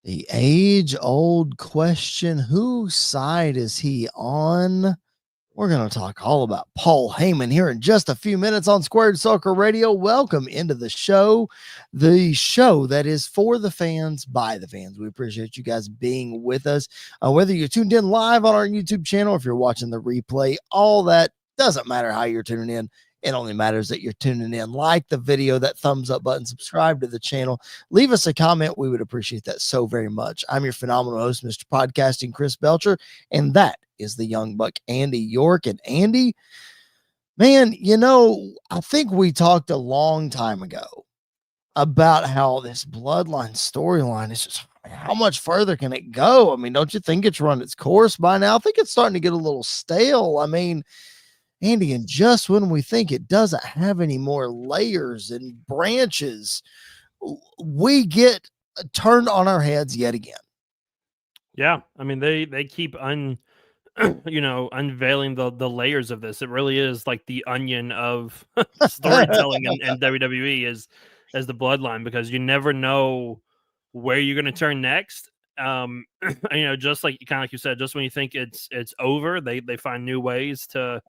The age-old question, whose side is he on? We're going to talk all about Paul Heyman here in just a few minutes on Squared Soccer Radio. Welcome into the show that is for the fans, by the fans. We appreciate you guys being with us. Whether you're tuned in live on our YouTube channel, if you're watching the replay, all that doesn't matter how you're tuning in. It only matters that you're tuning in. Like the video, that thumbs up button, subscribe to the channel, leave us a comment. We would appreciate that so very much. I'm your phenomenal host, Mr. Podcasting, Chris Belcher, and that is the young buck, Andy York. And Andy, man, I think we talked a long time ago about how this bloodline storyline is just, how much further can it go? I mean, don't you think it's run its course by now? I think it's starting to get a little stale. I mean, Andy, and just when we think it doesn't have any more layers and branches, we get turned on our heads yet again. Yeah, I mean they keep unveiling the layers of this. It really is like the onion of storytelling in WWE is as the bloodline, because you never know where you're going to turn next. Just like you said, just when you think it's over, they find new ways to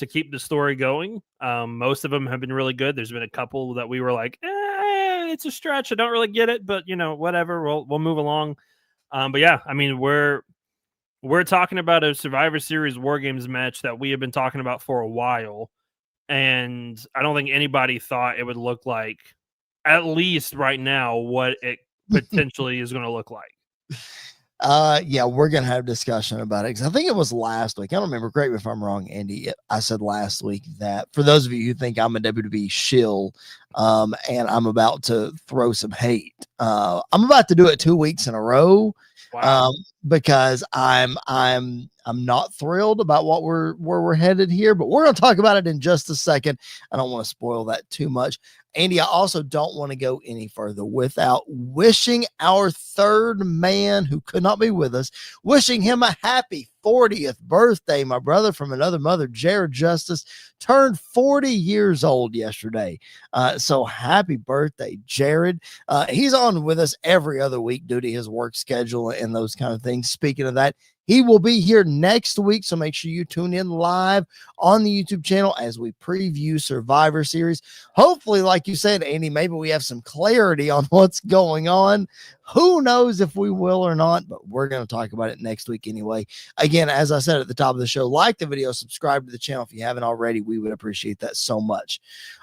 keep the story going. Most of them have been really good. There's been a couple that we were like, it's a stretch. I don't really get it, but whatever. We'll move along. But yeah, I mean, we're talking about a Survivor Series War Games match that we have been talking about for a while, and I don't think anybody thought it would look like, at least right now, what it potentially is going to look like. Yeah, we're gonna have a discussion about it because I think it was last week. I don't remember. Correct me if I'm wrong, Andy. I said last week that for those of you who think I'm a WWE shill, and I'm about to throw some hate, I'm about to do it 2 weeks in a row. Wow. Because I'm not thrilled about where we're headed here, but we're gonna talk about it in just a second. I don't want to spoil that too much. Andy, I also don't want to go any further without wishing our third man who could not be with us, wishing him a happy 40th birthday. My brother from another mother, Jared Justice, turned 40 years old yesterday. So happy birthday, Jared. He's on with us every other week due to his work schedule and those kind of things. Speaking of that, he will be here next week, so make sure you tune in live on the YouTube channel as we preview Survivor Series. Hopefully, like you said, Andy, maybe we have some clarity on what's going on. Who knows if we will or not, but we're going to talk about it next week anyway. Again, as I said at the top of the show, like the video, subscribe to the channel if you haven't already. We would appreciate that so much.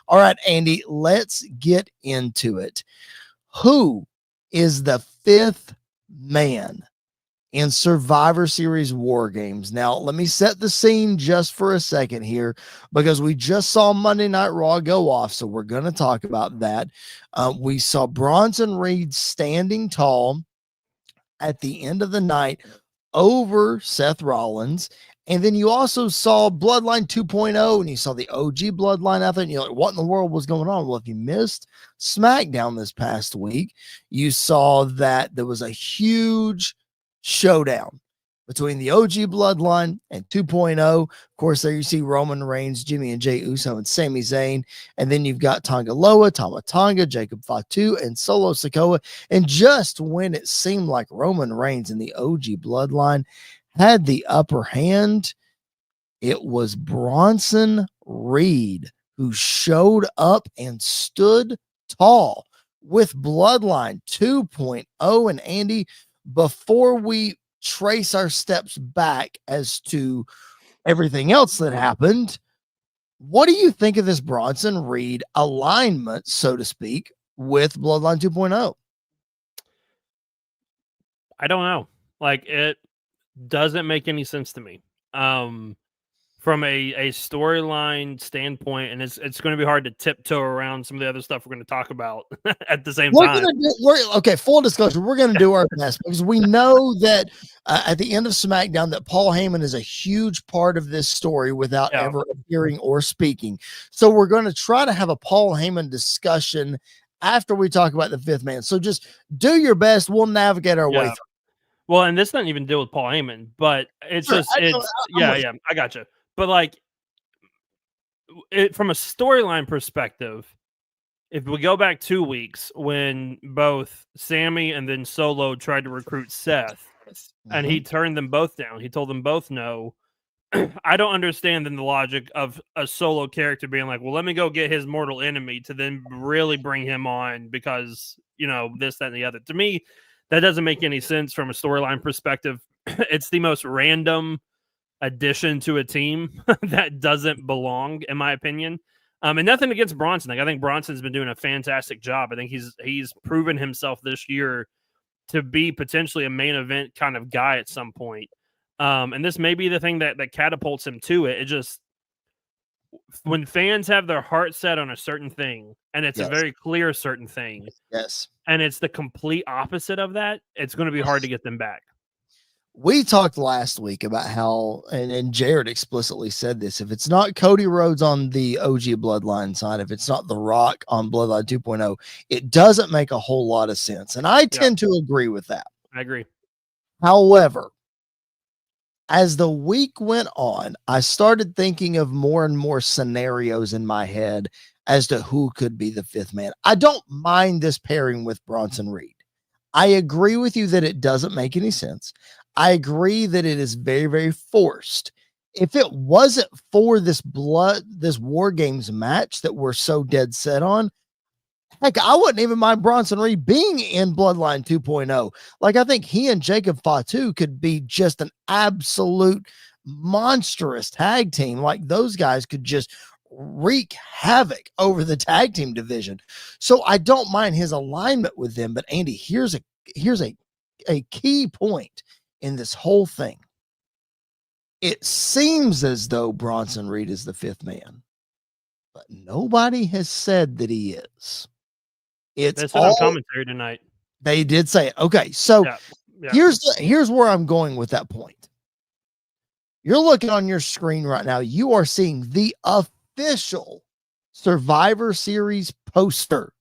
All right, Andy, let's get into it. Who is the fifth man in Survivor Series War Games? Now, let me set the scene just for a second here because we just saw Monday Night Raw go off, so we're going to talk about that. We saw Bronson Reed standing tall at the end of the night over Seth Rollins. And then you also saw Bloodline 2.0, and you saw the OG Bloodline out there, and you're like, what in the world was going on? Well, if you missed SmackDown this past week, you saw that there was a huge showdown between the OG Bloodline and 2.0. Of course, there you see Roman Reigns, Jimmy and Jey Uso, and Sami Zayn. And then you've got Tonga Loa, Tama Tonga, Jacob Fatu, and Solo Sikoa. And just when it seemed like Roman Reigns and the OG Bloodline had the upper hand, it was Bronson Reed who showed up and stood tall with Bloodline 2.0. And Andy, before we trace our steps back as to everything else that happened, what do you think of this Bronson Reed alignment, so to speak, with Bloodline 2.0? I don't know. Like, it doesn't make any sense to me. From a storyline standpoint, and it's going to be hard to tiptoe around some of the other stuff we're going to talk about at the same time. Okay, full disclosure, we're going to do our best because we know that at the end of SmackDown that Paul Heyman is a huge part of this story without ever appearing or speaking. So we're going to try to have a Paul Heyman discussion after we talk about the fifth man. So just do your best. We'll navigate our way through. Well, and this doesn't even deal with Paul Heyman, but it's I got you. But like, from a storyline perspective, if we go back 2 weeks when both Sammy and then Solo tried to recruit Seth, and he turned them both down. He told them both no. I don't understand then the logic of a Solo character being like, well, let me go get his mortal enemy to then really bring him on because, this, that, and the other. To me, that doesn't make any sense from a storyline perspective. It's the most random addition to a team that doesn't belong, in my opinion. And nothing against Bronson. Like, I think Bronson's been doing a fantastic job. I think he's proven himself this year to be potentially a main event kind of guy at some point. And this may be the thing that catapults him to it. It just, when fans have their heart set on a certain thing, and it's a very clear certain thing, and it's the complete opposite of that, it's going to be hard to get them back. We talked last week about how, and Jared explicitly said this, if it's not Cody Rhodes on the OG Bloodline side, if it's not The Rock on Bloodline 2.0, it doesn't make a whole lot of sense. And I tend to agree with that. I agree. However, as the week went on, I started thinking of more and more scenarios in my head as to who could be the fifth man. I don't mind this pairing with Bronson Reed. I agree with you that it doesn't make any sense. I agree that it is very, very forced. If it wasn't for this War Games match that we're so dead set on, heck, I wouldn't even mind Bronson Reed being in Bloodline 2.0. Like, I think he and Jacob Fatu could be just an absolute monstrous tag team. Like, those guys could just wreak havoc over the tag team division. So I don't mind his alignment with them. But Andy, here's a key point in this whole thing. It seems as though Bronson Reed is the fifth man, but nobody has said that he is. It's all commentary tonight. They did say it. Okay, so here's where I'm going with that point. You're looking on your screen right now. You are seeing the official Survivor Series poster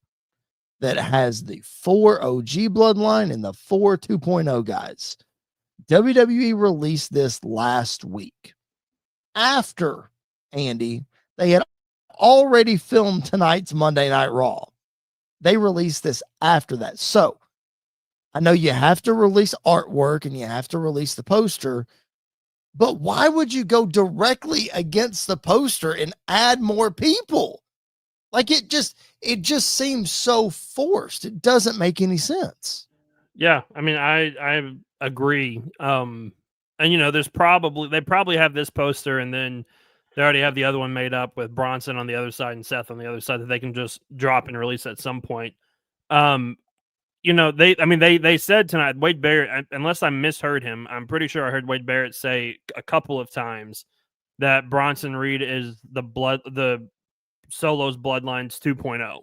that has the 4 OG Bloodline and the 4 2.0 guys. WWE released this last week after, Andy, they had already filmed tonight's Monday Night Raw. They released this after that. So I know you have to release artwork and you have to release the poster, but why would you go directly against the poster and add more people? Like, it just seems so forced. It doesn't make any sense. Yeah, I mean, I agree. And they probably have this poster, and then they already have the other one made up with Bronson on the other side and Seth on the other side that they can just drop and release at some point. They said tonight, Wade Barrett, unless I misheard him, I'm pretty sure I heard Wade Barrett say a couple of times that Bronson Reed is the Solo's Bloodlines 2.0,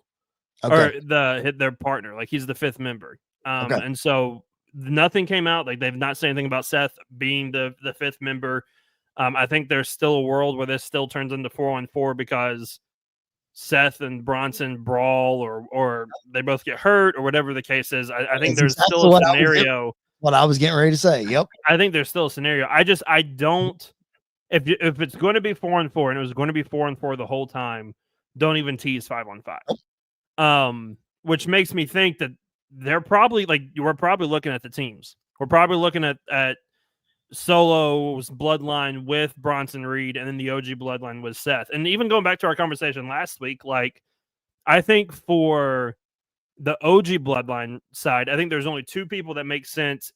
or their partner, like he's the fifth member. And so nothing came out. Like, they've not said anything about Seth being the fifth member. I think there's still a world where this still turns into 4-on-4 because Seth and Bronson brawl or they both get hurt or whatever the case is. I think there's still a scenario. What I was getting ready to say. Yep. I think there's still a scenario. I don't. If it's going to be 4-on-4 and it was going to be 4-on-4 the whole time, don't even tease 5-on-5. Which makes me think that we're probably looking at the teams. We're probably looking at Solo's Bloodline with Bronson Reed, and then the OG Bloodline with Seth. And even going back to our conversation last week, like, I think for the OG Bloodline side, I think there's only two people that make sense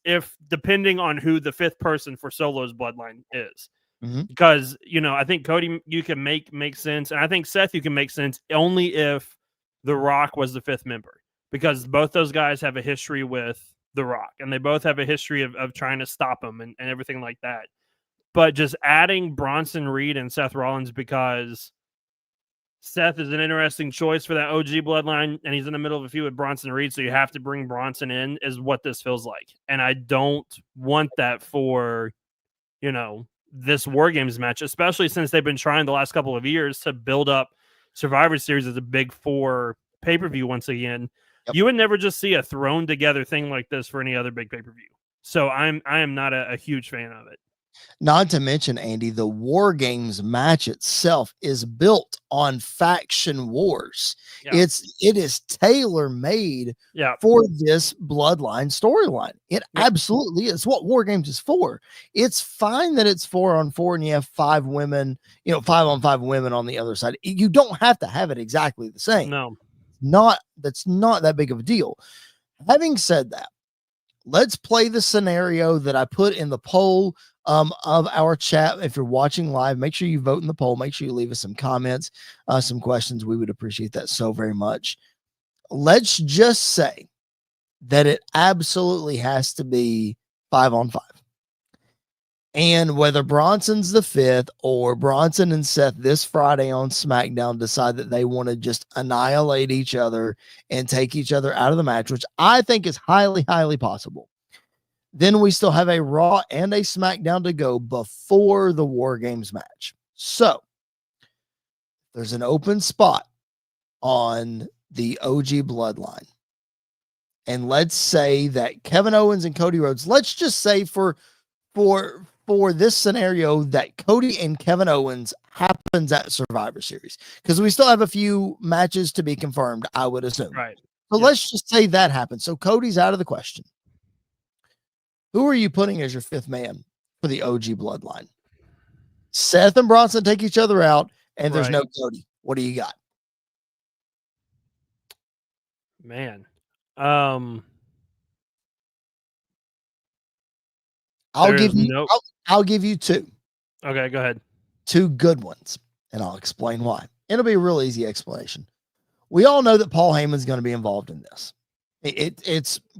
depending on who the fifth person for Solo's Bloodline is. Mm-hmm. Because, I think Cody, you can make sense. And I think Seth, you can make sense only if The Rock was the fifth member. Because both those guys have a history with The Rock, and they both have a history of trying to stop him and everything like that. But just adding Bronson Reed and Seth Rollins because Seth is an interesting choice for that OG Bloodline, and he's in the middle of a feud with Bronson Reed, so you have to bring Bronson in, is what this feels like. And I don't want that for, this War Games match, especially since they've been trying the last couple of years to build up Survivor Series as a big 4 pay-per-view once again. Yep. You would never just see a thrown together thing like this for any other big pay-per-view. So I am not a huge fan of it. Not to mention, Andy, the War Games match itself is built on faction wars. Yeah. It is tailor made Yeah. for this bloodline storyline. It Yep. absolutely is what War Games is for. It's fine that it's 4-on-4 and you have 5 women, 5-on-5 women on the other side. You don't have to have it exactly the same. No. That's not that big of a deal. Having said that, let's play the scenario that I put in the poll of our chat. If you're watching live, make sure you vote in the poll. Make sure you leave us some comments, some questions. We would appreciate that so very much. Let's just say that it absolutely has to be 5-on-5. And whether Bronson's the 5th or Bronson and Seth this Friday on SmackDown decide that they want to just annihilate each other and take each other out of the match, which I think is highly, highly possible, then we still have a Raw and a SmackDown to go before the War Games match. So there's an open spot on the OG bloodline. And let's say that Kevin Owens and Cody Rhodes, let's just say for this scenario that Cody and Kevin Owens happens at Survivor Series, because we still have a few matches to be confirmed, I would assume. Right. So let's just say that happens. So Cody's out of the question. Who are you putting as your 5th man for the OG bloodline? Seth and Bronson take each other out, and there's no Cody. What do you got? Man. I'll give you 2. Okay, go ahead. 2 good ones, and I'll explain why. It'll be a real easy explanation. We all know that Paul Heyman's going to be involved in this.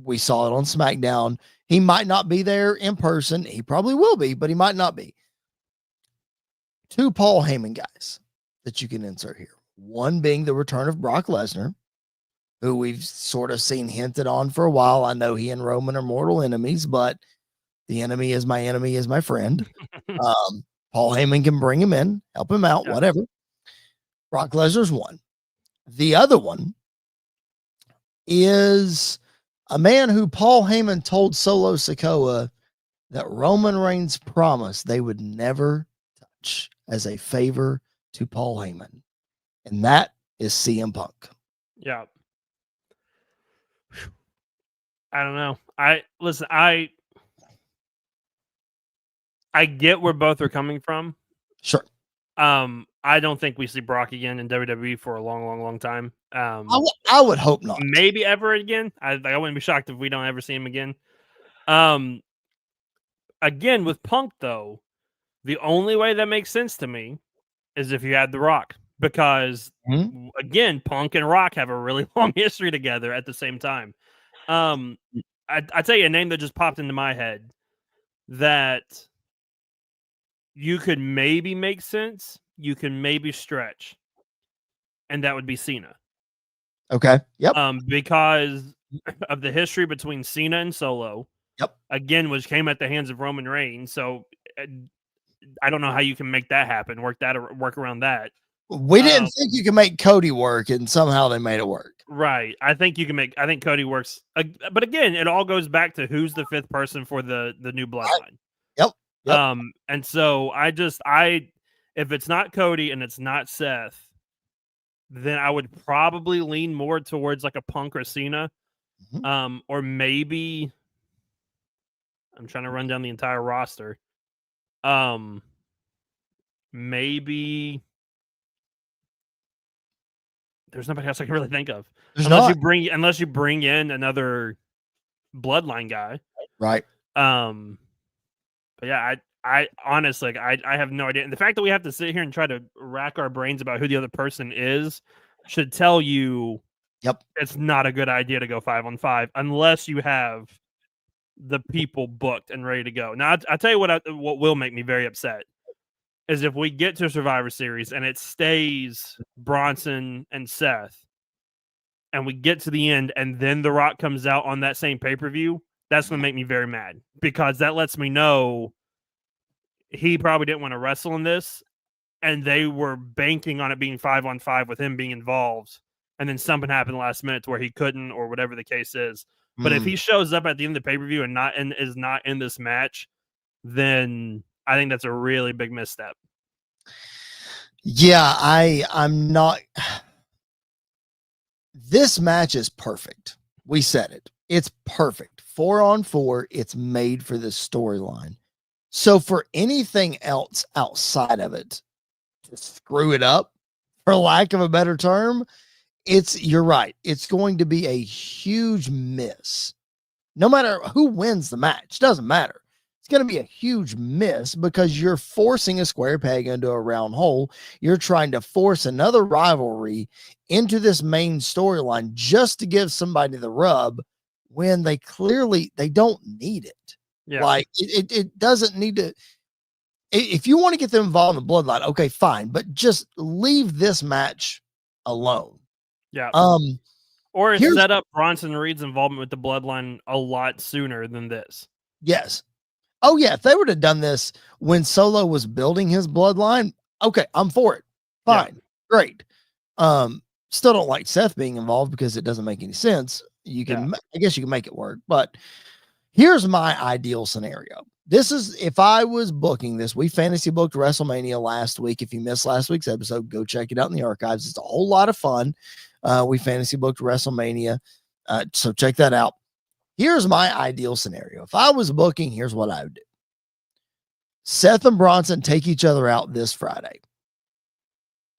We saw it on SmackDown. He might not be there in person. He probably will be, but he might not be. 2 Paul Heyman guys that you can insert here. One being the return of Brock Lesnar, who we've sort of seen hinted on for a while. I know he and Roman are mortal enemies, but the enemy is my friend. Paul Heyman can bring him in, help him out, whatever. Brock Lesnar's one. The other one is a man who Paul Heyman told Solo Sikoa that Roman Reigns promised they would never touch as a favor to Paul Heyman. And that is CM Punk. Yeah. I don't know. I get where both are coming from. Sure. I don't think we see Brock again in WWE for a long, long, long time. I would hope not. Maybe ever again. I wouldn't be shocked if we don't ever see him again. Again, with Punk, though, the only way that makes sense to me is if you had The Rock. Because, again, Punk and Rock have a really long history together at the same time. I tell you a name that just popped into my head that you could maybe make sense, you can maybe stretch, and that would be Cena. Okay. Yep. Because of the history between Cena and Solo. Yep. Again, which came at the hands of Roman Reigns. So I don't know how you can make that happen, work around that. We didn't think you could make Cody work, and somehow they made it work. Right. I think Cody works. But again, it all goes back to who's the 5th person for the new bloodline. Right. Yep. And so if it's not Cody and it's not Seth, then I would probably lean more towards like a Punk or Cena. Or maybe I'm trying to run down the entire roster. Maybe there's nobody else I can really think of. Unless you bring in another bloodline guy. Right. But yeah, I honestly, I have no idea. And the fact that we have to sit here and try to rack our brains about who the other person is should tell you it's not a good idea to go 5-on-5 unless you have the people booked and ready to go. Now, I'll tell you what will make me very upset is if we get to Survivor Series and it stays Bronson and Seth and we get to the end and then The Rock comes out on that same pay-per-view, that's going to make me very mad because that lets me know he probably didn't want to wrestle in this and they were banking on it being 5-on-5 with him being involved. And then something happened last minute to where he couldn't or whatever the case is. But if he shows up at the end of the pay-per-view and is not in this match, then I think that's a really big misstep. Yeah, I'm not. This match is perfect. We said it. It's perfect. 4-on-4. It's made for this storyline. So for anything else outside of it to screw it up, for lack of a better term, you're right. It's going to be a huge miss. No matter who wins the match, doesn't matter. It's going to be a huge miss because you're forcing a square peg into a round hole. You're trying to force another rivalry into this main storyline just to give somebody the rub when they don't need it. Yeah. Like it doesn't need to. If you want to get them involved in the bloodline, okay, fine, but just leave this match alone. Yeah. Um, Or it's set up Bronson Reed's involvement with the bloodline a lot sooner than this. Yes. Oh, yeah. If they would have done this when Solo was building his bloodline, okay, I'm for it. Fine. Yeah. Great. Still don't like Seth being involved because it doesn't make any sense. I guess you can make it work, but here's my ideal scenario. This is if I was booking this. We fantasy booked WrestleMania last week. If you missed last week's episode, go check it out in the archives. It's a whole lot of fun. We fantasy booked WrestleMania. So check that out. Here's my ideal scenario. If I was booking, here's what I would do. Seth and Bronson take each other out this Friday.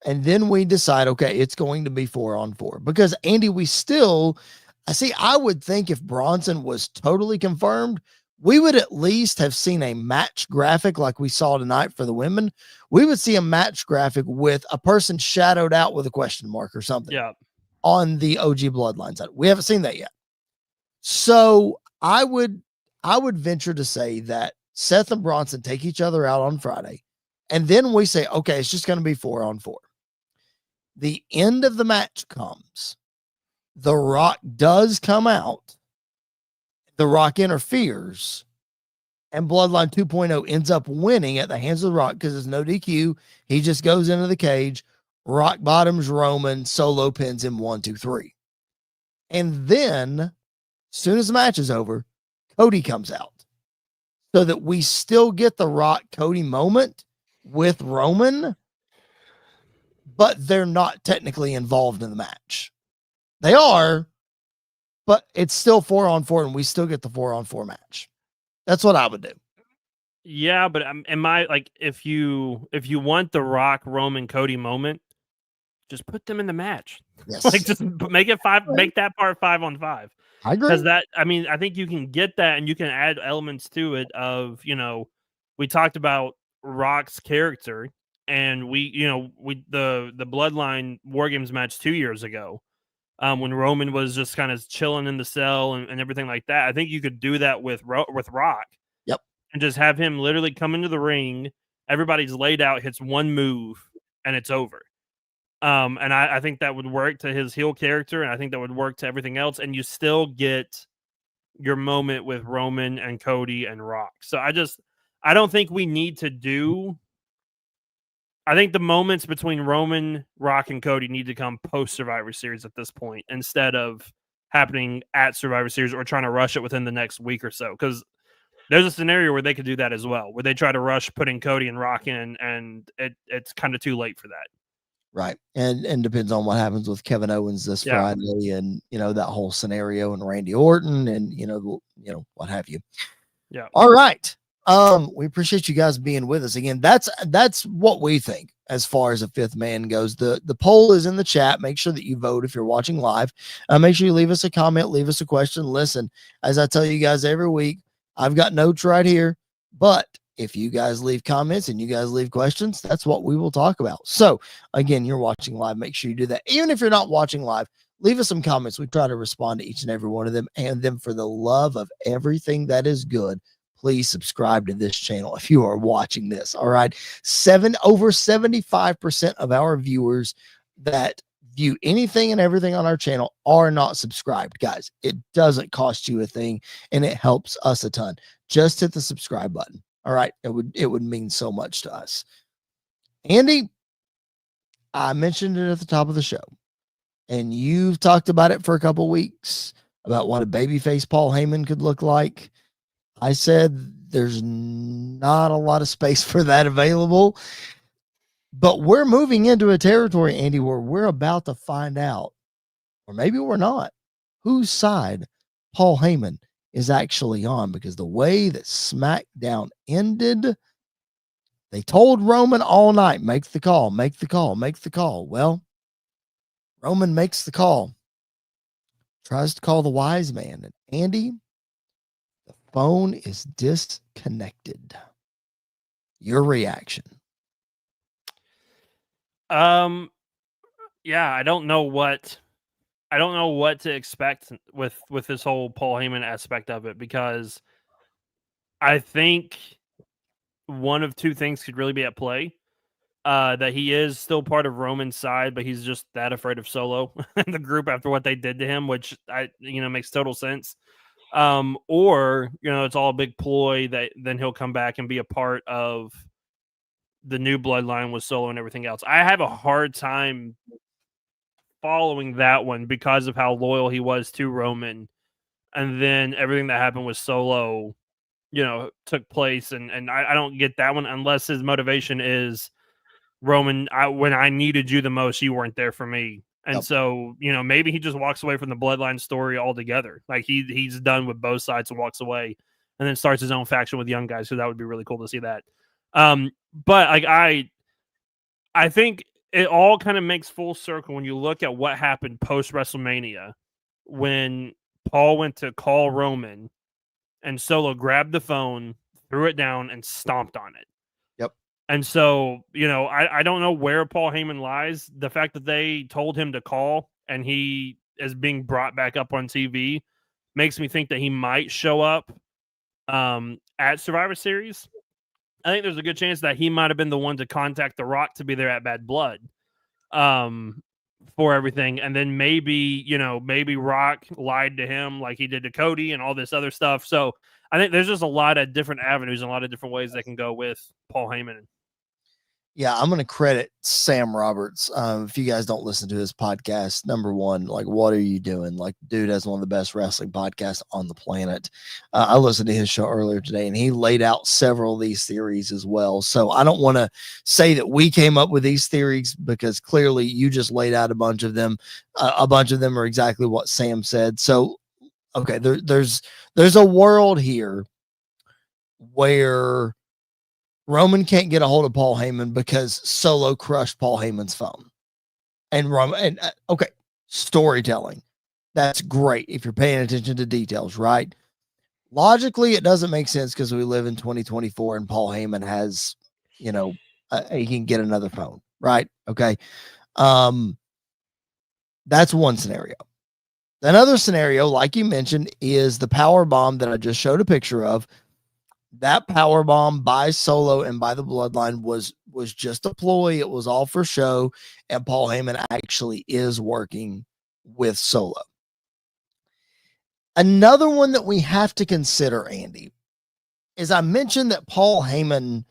And then we decide, okay, it's going to be 4-on-4. Because, Andy, I would think if Bronson was totally confirmed, we would at least have seen a match graphic like we saw tonight for the women. We would see a match graphic with a person shadowed out with a question mark or something on the OG Bloodline side. We haven't seen that yet. So I would venture to say that Seth and Bronson take each other out on Friday. And then we say, okay, it's just going to be 4-on-4. The end of the match comes. The Rock does come out. The Rock interferes. And Bloodline 2.0 ends up winning at the hands of the Rock because there's no DQ. He just goes into the cage. Rock bottoms Roman. Solo pins him 1, 2, 3. And then, as soon as the match is over, Cody comes out. So that we still get the Rock Cody moment with Roman, but they're not technically involved in the match. They are, but it's still 4-on-4 and we still get the 4-on-4 match. That's what I would do. Yeah, but if you want the Rock Roman Cody moment, just put them in the match. Yes. Just make it 5, make that part 5-on-5. I agree. Because I think you can get that and you can add elements to it of, we talked about Rock's character and the Bloodline War Games match 2 years ago, when Roman was just kind of chilling in the cell and everything like that. I think you could do that with Rock. Yep. And just have him literally come into the ring. Everybody's laid out, hits one move, and it's over. And I think that would work to his heel character, and I think that would work to everything else, and you still get your moment with Roman and Cody and Rock. So I don't think we need to do. I think the moments between Roman, Rock, and Cody need to come post Survivor Series at this point, instead of happening at Survivor Series or trying to rush it within the next week or so. Because there's a scenario where they could do that as well, where they try to rush putting Cody and Rock in, and it's kind of too late for that. Right. And depends on what happens with Kevin Owens this Friday and, that whole scenario and Randy Orton and, what have you. Yeah. All right. We appreciate you guys being with us again. That's what we think as far as a fifth man goes. The poll is in the chat. Make sure that you vote if you're watching live. Make sure you leave us a comment, leave us a question. Listen, as I tell you guys every week, I've got notes right here, but if you guys leave comments and you guys leave questions, that's what we will talk about. So again, you're watching live. Make sure you do that. Even if you're not watching live, leave us some comments. We try to respond to each and every one of them. And then for the love of everything that is good, please subscribe to this channel if you are watching this. All right. Over 75% of our viewers that view anything and everything on our channel are not subscribed. Guys, it doesn't cost you a thing and it helps us a ton. Just hit the subscribe button. All right. It would mean so much to us. Andy, I mentioned it at the top of the show, and you've talked about it for a couple weeks about what a babyface Paul Heyman could look like. I said there's not a lot of space for that available. But we're moving into a territory, Andy, where we're about to find out, or maybe we're not, whose side Paul Heyman is actually on, because the way that SmackDown ended, they told Roman all night, make the call, make the call, make the call. Well, Roman makes the call, tries to call the wise man, and Andy, the phone is disconnected. Your reaction? Yeah, I don't know what to expect with this whole Paul Heyman aspect of it, because I think one of two things could really be at play. That he is still part of Roman's side, but he's just that afraid of Solo and the group after what they did to him, which makes total sense. Or it's all a big ploy that then he'll come back and be a part of the new bloodline with Solo and everything else. I have a hard time following that one because of how loyal he was to Roman, and then everything that happened with Solo, took place, and I don't get that one unless his motivation is Roman, when I needed you the most, you weren't there for me. And Yep. so, maybe he just walks away from the bloodline story altogether. Like he's done with both sides and walks away, and then starts his own faction with young guys. So that would be really cool to see that. But like I think it all kind of makes full circle when you look at what happened post WrestleMania, when Paul went to call Roman and Solo grabbed the phone, threw it down, and stomped on it. Yep. And so, I don't know where Paul Heyman lies. The fact that they told him to call and he is being brought back up on TV makes me think that he might show up at Survivor Series. I think there's a good chance that he might have been the one to contact The Rock to be there at Bad Blood for everything. And then maybe Rock lied to him like he did to Cody and all this other stuff. So I think there's just a lot of different avenues and a lot of different ways that can go with Paul Heyman. Yeah, I'm going to credit Sam Roberts. If you guys don't listen to his podcast, number one, like, what are you doing? Like, dude has one of the best wrestling podcasts on the planet. I listened to his show earlier today, and he laid out several of these theories as well. So I don't want to say that we came up with these theories, because clearly you just laid out a bunch of them. A bunch of them are exactly what Sam said. So, okay, there's a world here where Roman can't get a hold of Paul Heyman because Solo crushed Paul Heyman's phone. And Roman, okay, storytelling. That's great if you're paying attention to details, right? Logically, it doesn't make sense because we live in 2024 and Paul Heyman has, he can get another phone, right? Okay. That's one scenario. Another scenario, like you mentioned, is the power bomb that I just showed a picture of. That power bomb by Solo and by the bloodline was just a ploy. It was all for show, and Paul Heyman actually is working with Solo. Another one that we have to consider, Andy, is I mentioned that Paul Heyman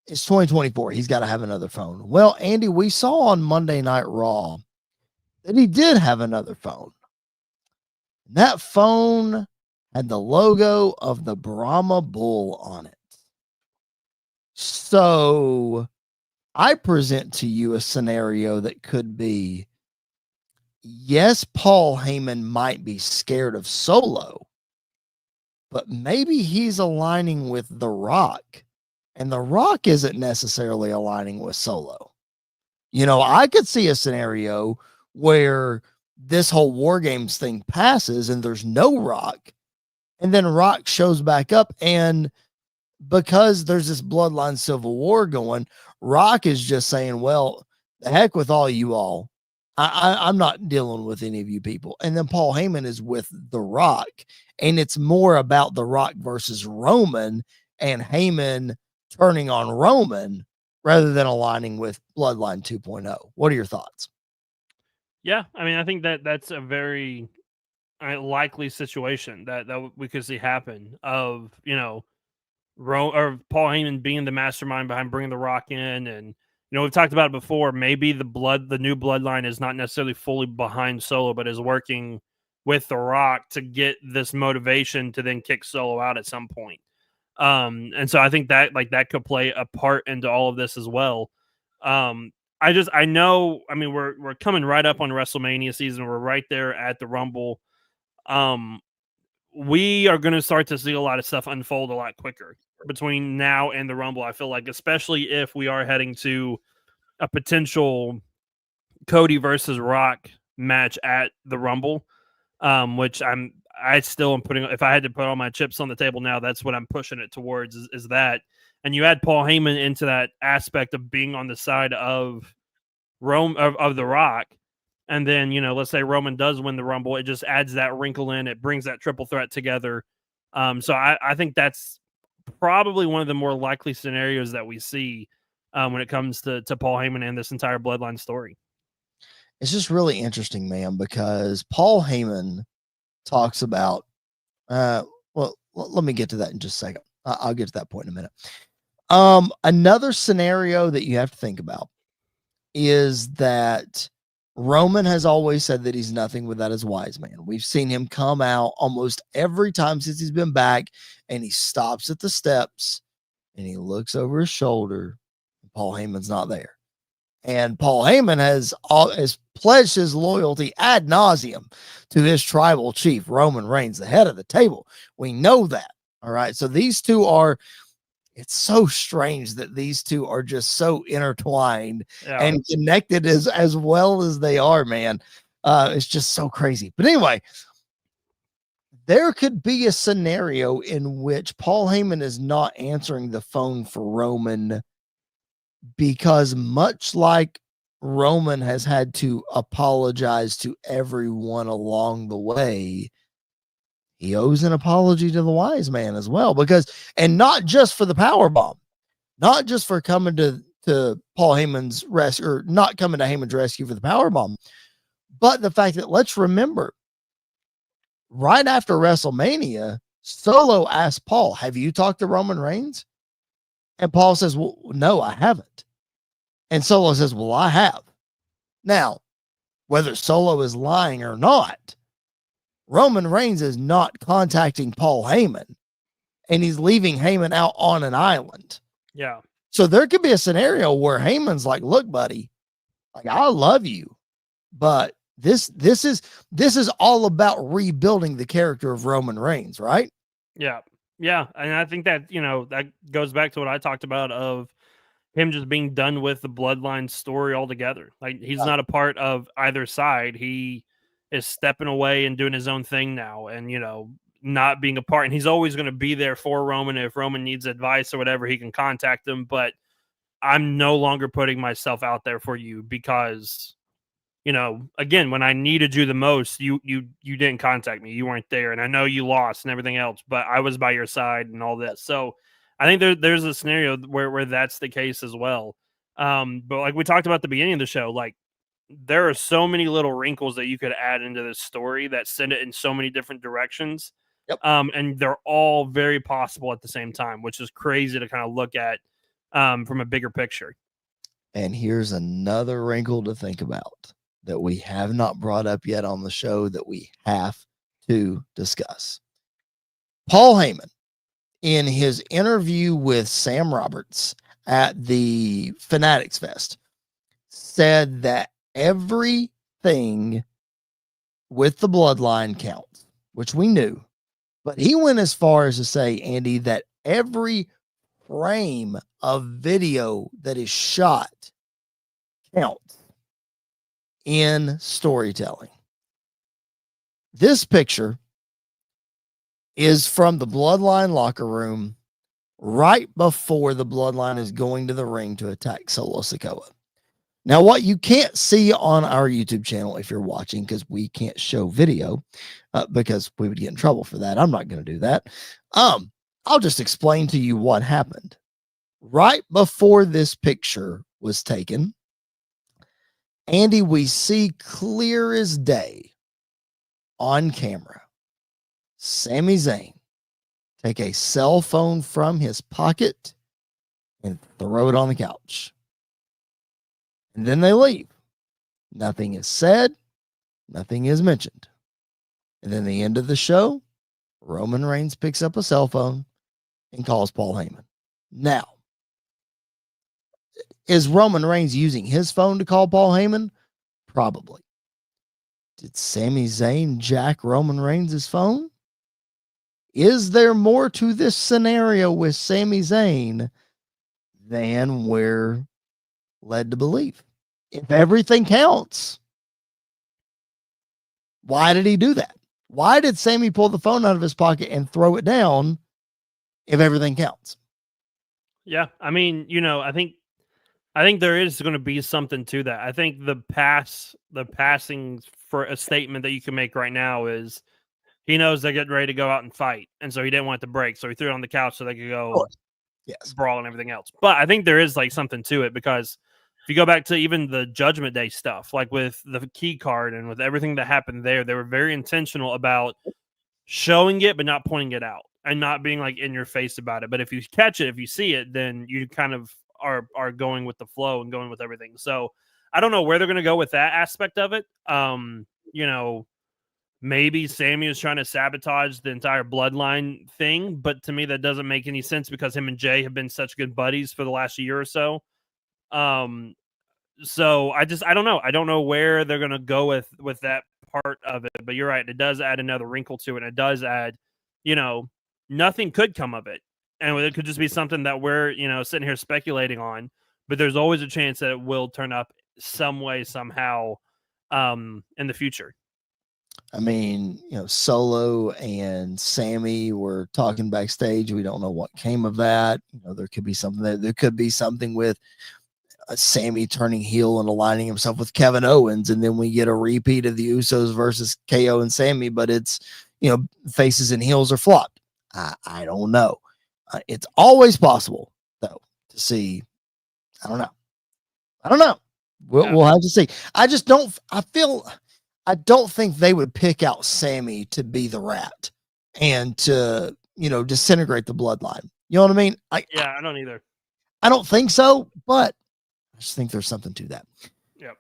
is 2024. He's got to have another phone. Well, Andy, we saw on Monday Night Raw that he did have another phone. That phone had the logo of the Brahma Bull on it. So I present to you a scenario that could be, yes, Paul Heyman might be scared of Solo, but maybe he's aligning with The Rock, and The Rock isn't necessarily aligning with Solo. I could see a scenario where this whole War Games thing passes and there's no Rock, and then Rock shows back up, and because there's this bloodline civil war going, Rock is just saying, well, the heck with all you all. I'm not dealing with any of you people. And then Paul Heyman is with The Rock, and it's more about The Rock versus Roman and Heyman turning on Roman rather than aligning with Bloodline 2.0. What are your thoughts? Yeah, I mean, I think that's a very likely situation that we could see happen of, or Paul Heyman being the mastermind behind bringing The Rock in. And, we've talked about it before. Maybe the new bloodline is not necessarily fully behind Solo, but is working with The Rock to get this motivation to then kick Solo out at some point. And so I think that that could play a part into all of this as well. I know, I mean, we're coming right up on WrestleMania season. We're right there at the Rumble. We are going to start to see a lot of stuff unfold a lot quicker between now and the Rumble. I feel like, especially if we are heading to a potential Cody versus Rock match at the Rumble, which I still am putting. If I had to put all my chips on the table now, that's what I'm pushing it towards. Is that, and you add Paul Heyman into that aspect of being on the side of of the Rock, and then let's say Roman does win the Rumble, it just adds that wrinkle in. It brings that triple threat together. So I think that's probably one of the more likely scenarios that we see when it comes to Paul Heyman and this entire Bloodline story. It's just really interesting, man, because Paul Heyman talks about, well, let me get to that in just a second. I'll get to that point in a minute. Another scenario that you have to think about is that Roman has always said that he's nothing without his wise man. We've seen him come out almost every time since he's been back, and he stops at the steps and he looks over his shoulder. Paul Heyman's not there. And Paul Heyman has pledged his loyalty ad nauseum to his tribal chief, Roman Reigns, the head of the table. We know that. All right. So these two are, it's so strange that these two are just so intertwined and connected as well as they are, man. It's just so crazy. But anyway, there could be a scenario in which Paul Heyman is not answering the phone for Roman, because much like Roman has had to apologize to everyone along the way, he owes an apology to the wise man as well, because, and not just for the power bomb, not just for coming to Paul Heyman's rescue, or not coming to Heyman's rescue for the power bomb, but the fact that, let's remember, right after WrestleMania, Solo asked Paul, have you talked to Roman Reigns? And Paul says, well, no, I haven't. And Solo says, well, I have. Now, whether Solo is lying or not, Roman Reigns is not contacting Paul Heyman, and he's leaving Heyman out on an island. Yeah. So there could be a scenario where Heyman's like, look, buddy, like, I love you, but this is all about rebuilding the character of Roman Reigns, right? Yeah. Yeah. And I think that, that goes back to what I talked about of him just being done with the Bloodline story altogether. Like, he's not a part of either side. He is stepping away and doing his own thing now, and not being a part. And he's always going to be there for Roman. If Roman needs advice or whatever, he can contact him. But I'm no longer putting myself out there for you because, again, when I needed you the most, you didn't contact me. You weren't there, and I know you lost and everything else, but I was by your side and all this. So I think there's a scenario where that's the case as well. But like we talked about at the beginning of the show, like, there are so many little wrinkles that you could add into this story that send it in so many different directions. Yep. And they're all very possible at the same time, which is crazy to kind of look at from a bigger picture. And here's another wrinkle to think about that we have not brought up yet on the show that we have to discuss. Paul Heyman, in his interview with Sam Roberts at the Fanatics Fest, said that everything with the Bloodline counts, which we knew, but he went as far as to say, Andy, that every frame of video that is shot counts in storytelling. This picture is from the Bloodline locker room right before the Bloodline is going to the ring to attack Solo Sikoa. Now, what you can't see on our YouTube channel if you're watching, because we can't show video, because we would get in trouble for that. I'm not going to do that. I'll just explain to you what happened. Right before this picture was taken, Andy, we see clear as day on camera Sami Zayn take a cell phone from his pocket and throw it on the couch. And then they leave. Nothing is said. Nothing is mentioned. And then the end of the show, Roman Reigns picks up a cell phone and calls Paul Heyman. Now, is Roman Reigns using his phone to call Paul Heyman? Probably. Did Sami Zayn jack Roman Reigns' phone? Is there more to this scenario with Sami Zayn than we're led to believe? If everything counts, why did he do that? Why did Sami pull the phone out of his pocket and throw it down if everything counts? Yeah, I mean, I think there is going to be something to that. I think the passing for a statement that you can make right now is he knows they're getting ready to go out and fight, and so he didn't want it to break, so he threw it on the couch so they could go brawl and everything else. But I think there is like something to it, because if you go back to even the Judgment Day stuff, like with the key card and with everything that happened there, they were very intentional about showing it but not pointing it out and not being like in your face about it. But if you catch it, if you see it, then you kind of are going with the flow and going with everything. So I don't know where they're going to go with that aspect of it. Maybe Sami is trying to sabotage the entire bloodline thing, but to me that doesn't make any sense because him and Jay have been such good buddies for the last year or so. So I don't know. I don't know where they're gonna go with that part of it. But you're right, it does add another wrinkle to it. It does add, nothing could come of it. And it could just be something that we're, sitting here speculating on, but there's always a chance that it will turn up some way, somehow, in the future. I mean, Solo and Sami were talking backstage. We don't know what came of that. There could be something there. There could be something with Sami turning heel and aligning himself with Kevin Owens. And then we get a repeat of the Usos versus KO and Sami, but it's, faces and heels are flopped. I don't know. It's always possible, though, to see. I don't know. We'll have to see. I don't think they would pick out Sami to be the rat and to, disintegrate the bloodline. You know what I mean? I don't either. I don't think so, but I just think there's something to that. Yep.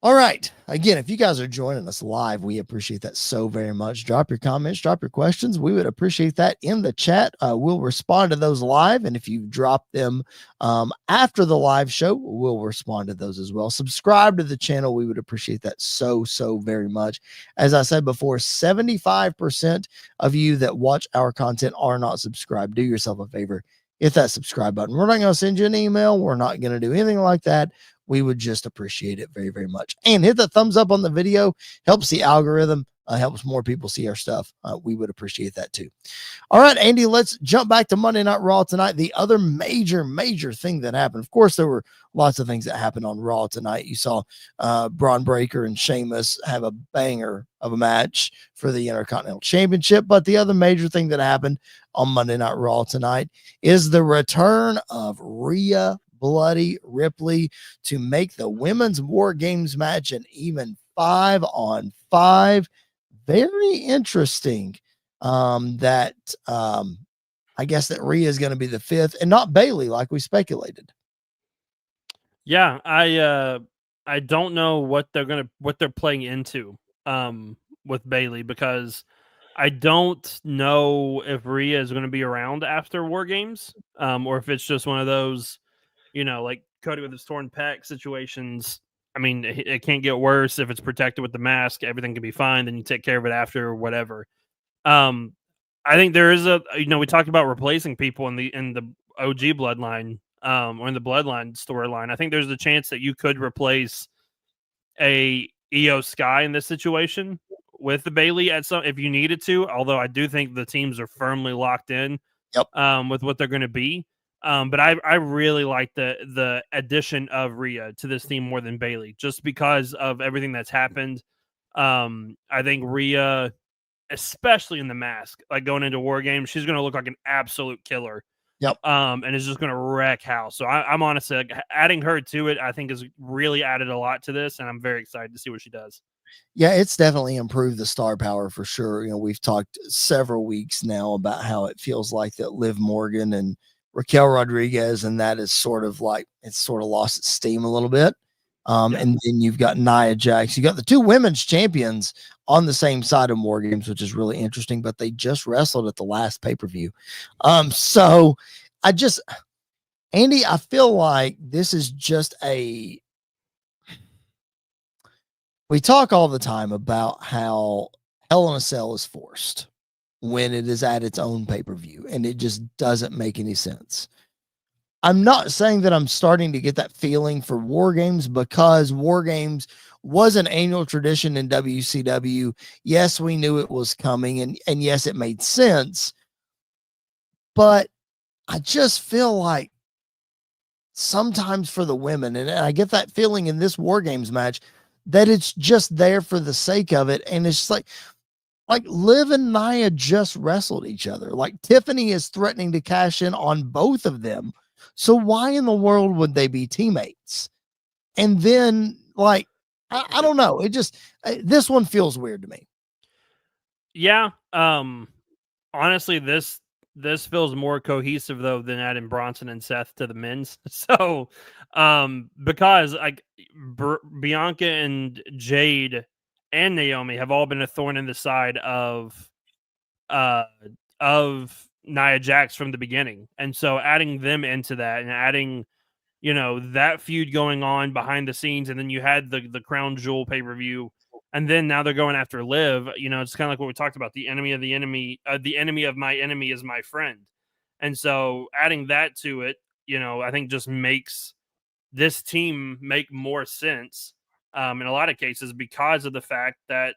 All right. Again, if you guys are joining us live, we appreciate that so very much. Drop your comments, drop your questions. We would appreciate that in the chat. We'll respond to those live. And if you drop them after the live show, we'll respond to those as well. Subscribe to the channel. We would appreciate that so very much. As I said before, 75% of you that watch our content are not subscribed. Do yourself a favor. Hit that subscribe button. We're not going to send you an email. We're not going to do anything like that. We would just appreciate it very much. And hit the thumbs up on the video. Helps the algorithm. Helps more people see our stuff. We would appreciate that too. All right, Andy, let's jump back to Monday Night Raw tonight. The other major thing that happened. Of course, there were lots of things that happened on Raw tonight. You saw Braun Breaker and Sheamus have a banger of a match for the Intercontinental Championship. But the other major thing that happened on Monday Night Raw tonight is the return of Rhea Bloody Ripley to make the women's War Games match an even 5-on-5. Very interesting that I guess that Rhea is going to be the fifth and not Bayley like we speculated. Yeah, I don't know what they're playing into with Bayley, because I don't know if Rhea is going to be around after War Games, or if it's just one of those, like Cody with his torn pec situations. I mean, it can't get worse if it's protected with the mask. Everything can be fine. Then you take care of it after or whatever. I think there is we talked about replacing people in the OG bloodline, or in the bloodline storyline. I think there's a chance that you could replace a Io Sky in this situation with the Bayley if you needed to. Although I do think the teams are firmly locked in, with what they're going to be. But I really like the addition of Rhea to this team more than Bayley, just because of everything that's happened. I think Rhea, especially in the mask, like going into War Games, she's going to look like an absolute killer. Yep. And is just going to wreck house. So I'm honestly like, adding her to it, I think has really added a lot to this, and I'm very excited to see what she does. Yeah, it's definitely improved the star power for sure. We've talked several weeks now about how it feels like that Liv Morgan and Raquel Rodriguez, and that is sort of lost its steam a little bit. And then you've got Nia Jax. You got the two women's champions on the same side of War Games, which is really interesting, but they just wrestled at the last pay-per-view. So Andy, I feel like this is just we talk all the time about how Hell in a Cell is forced when it is at its own pay-per-view, and it just doesn't make any sense. I'm not saying that I'm starting to get that feeling for War Games, because War Games was an annual tradition in WCW. Yes, we knew it was coming, and yes, it made sense. But I just feel like sometimes for the women, and I get that feeling in this War Games match, that it's just there for the sake of it. And it's just like Liv and Nia just wrestled each other. Like, Tiffany is threatening to cash in on both of them. So why in the world would they be teammates? And then, like, I don't know. It just, this one feels weird to me. Yeah. Honestly, this feels more cohesive though than adding Bronson and Seth to the men's. So, because like Bianca and Jade and Naomi have all been a thorn in the side of Nia Jax from the beginning, and so adding them into that and adding, that feud going on behind the scenes, and then you had the Crown Jewel pay-per-view, and then now they're going after Liv. It's kind of like what we talked about, the enemy of the enemy, the enemy of my enemy is my friend. And so adding that to it, I think just makes this team make more sense in a lot of cases, because of the fact that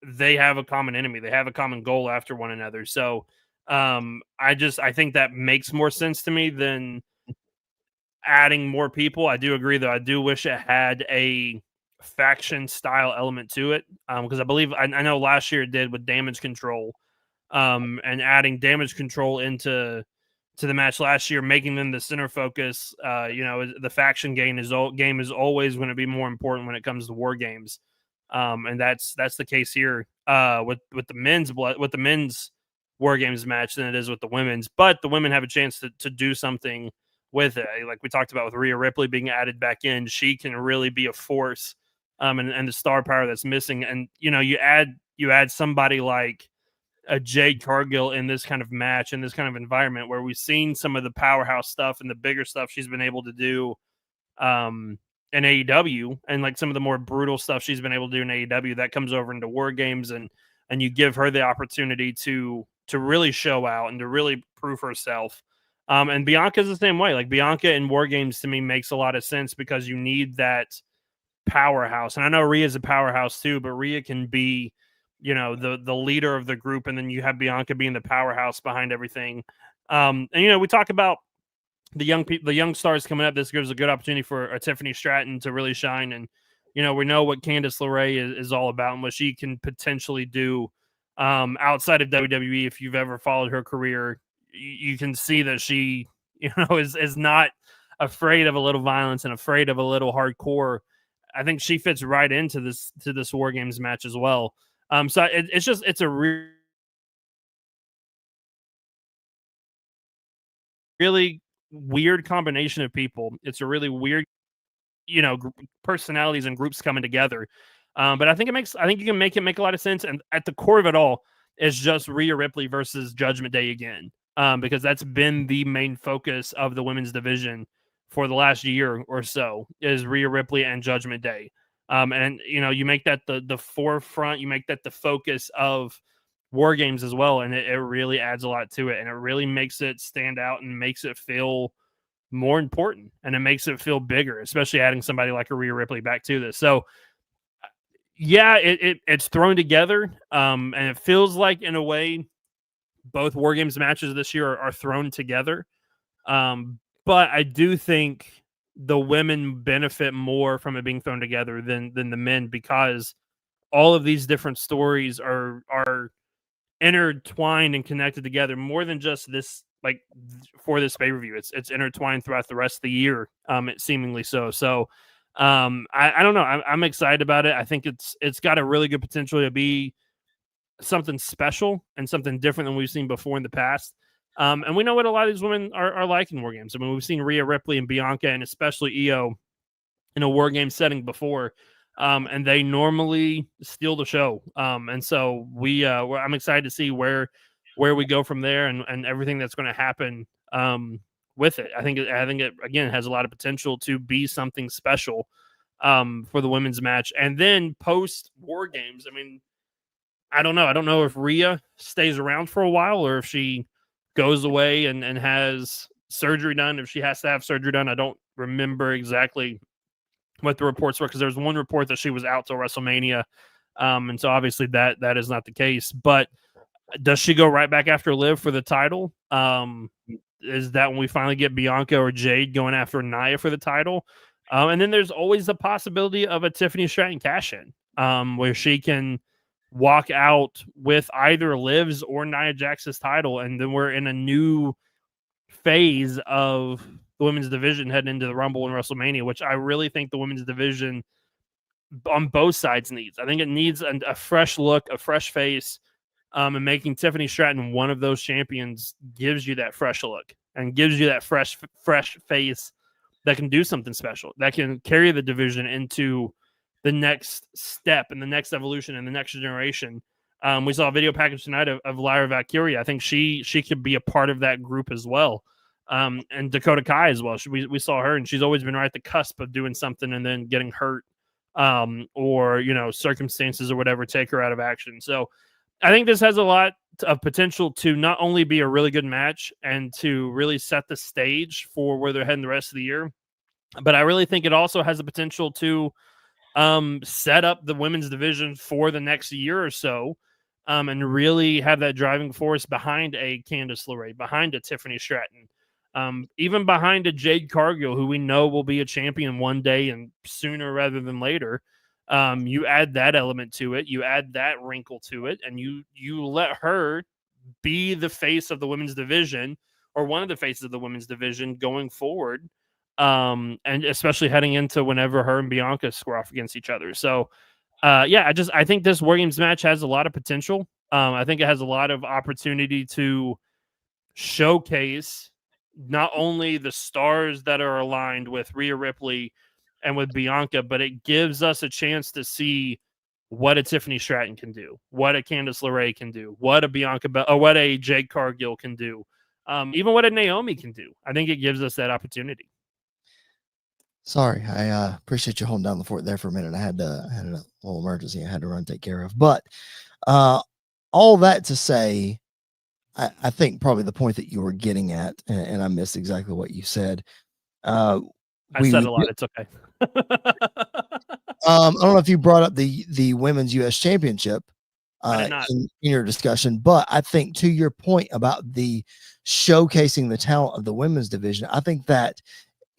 they have a common enemy, they have a common goal after one another. So I think that makes more sense to me than adding more people. I do agree, though. I do wish it had a faction style element to it, because I believe I know last year it did with Damage Control, and adding Damage Control into the match last year, making them the center focus. The faction game is always going to be more important when it comes to War Games, and that's the case here with the men's War Games match than it is with the women's. But the women have a chance to do something with it. Like we talked about with Rhea Ripley being added back in, she can really be a force, and the star power that's missing. And you add somebody like a Jade Cargill in this kind of match, in this kind of environment where we've seen some of the powerhouse stuff and the bigger stuff she's been able to do in AEW, and like some of the more brutal stuff she's been able to do in AEW, that comes over into War Games, and you give her the opportunity to really show out and to really prove herself. And Bianca's the same way. Like, Bianca in War Games to me makes a lot of sense, because you need that powerhouse. And I know Rhea's a powerhouse too, but Rhea can be, the leader of the group, and then you have Bianca being the powerhouse behind everything. And we talk about the young stars coming up. This gives a good opportunity for Tiffany Stratton to really shine. And we know what Candice LeRae is all about and what she can potentially do outside of WWE. If you've ever followed her career, you can see that she is not afraid of a little violence and afraid of a little hardcore. I think she fits right into this War Games match as well. So it's a really weird combination of people. It's a really weird, personalities and groups coming together. But I think you can make it make a lot of sense. And at the core of it all is just Rhea Ripley versus Judgment Day again, because that's been the main focus of the women's division for the last year or so, is Rhea Ripley and Judgment Day. And you make that the forefront, you make that the focus of War Games as well, and it really adds a lot to it, and it really makes it stand out and makes it feel more important, and it makes it feel bigger, especially adding somebody like a Rhea Ripley back to this. So yeah, it's thrown together, and it feels like, in a way, both War Games matches this year are thrown together. But I do think the women benefit more from it being thrown together than the men, because all of these different stories are intertwined and connected together more than just this, like, for this pay-per-view. It's intertwined throughout the rest of the year, seemingly so. So I don't know. I'm excited about it. I think it's got a really good potential to be something special and something different than we've seen before in the past. And we know what a lot of these women are like in War Games. I mean, we've seen Rhea Ripley and Bianca, and especially Io, in a War Game setting before. And they normally steal the show. And so I'm excited to see where we go from there and everything that's going to happen with it. I think it again has a lot of potential to be something special for the women's match. And then post War Games, I mean, I don't know. I don't know if Rhea stays around for a while or if she goes away and has surgery done. If she has to have surgery done, I don't remember exactly what the reports were, because there's one report that she was out till WrestleMania, and so obviously that is not the case. But does she go right back after Liv for the title? Is that when we finally get Bianca or Jade going after Nia for the title? And then there's always the possibility of a Tiffany Stratton cash-in, where she can walk out with either Liv's or Nia Jax's title, and then we're in a new phase of the women's division heading into the Rumble and WrestleMania, which I really think the women's division on both sides needs. I think it needs a fresh look, a fresh face, and making Tiffany Stratton one of those champions gives you that fresh look and gives you that fresh face that can do something special, that can carry the division into the next step and the next evolution and the next generation. We saw a video package tonight of Lyra Valkyria. I think she could be a part of that group as well. And Dakota Kai as well. We saw her, and she's always been right at the cusp of doing something and then getting hurt, or circumstances or whatever take her out of action. So I think this has a lot of potential to not only be a really good match and to really set the stage for where they're heading the rest of the year, but I really think it also has the potential to set up the women's division for the next year or so. And really have that driving force behind a Candice LeRae, behind a Tiffany Stratton, even behind a Jade Cargill, who we know will be a champion one day and sooner rather than later. You add that element to it, you add that wrinkle to it, and you let her be the face of the women's division, or one of the faces of the women's division going forward, and especially heading into whenever her and Bianca square off against each other. So I think this War Games match has a lot of potential. I think it has a lot of opportunity to showcase not only the stars that are aligned with Rhea Ripley and with Bianca, but it gives us a chance to see what a Tiffany Stratton can do, what a Candice LeRae can do, what a what a Jade Cargill can do, even what a Naomi can do. I think it gives us that opportunity. Sorry, I appreciate you holding down the fort there for a minute. I had a little emergency I had to run take care of. But all that to say, I think probably the point that you were getting at, and I missed exactly what you said. I said a lot. It's okay. I don't know if you brought up the Women's U.S. Championship in your discussion, but I think to your point about the showcasing the talent of the women's division, I think that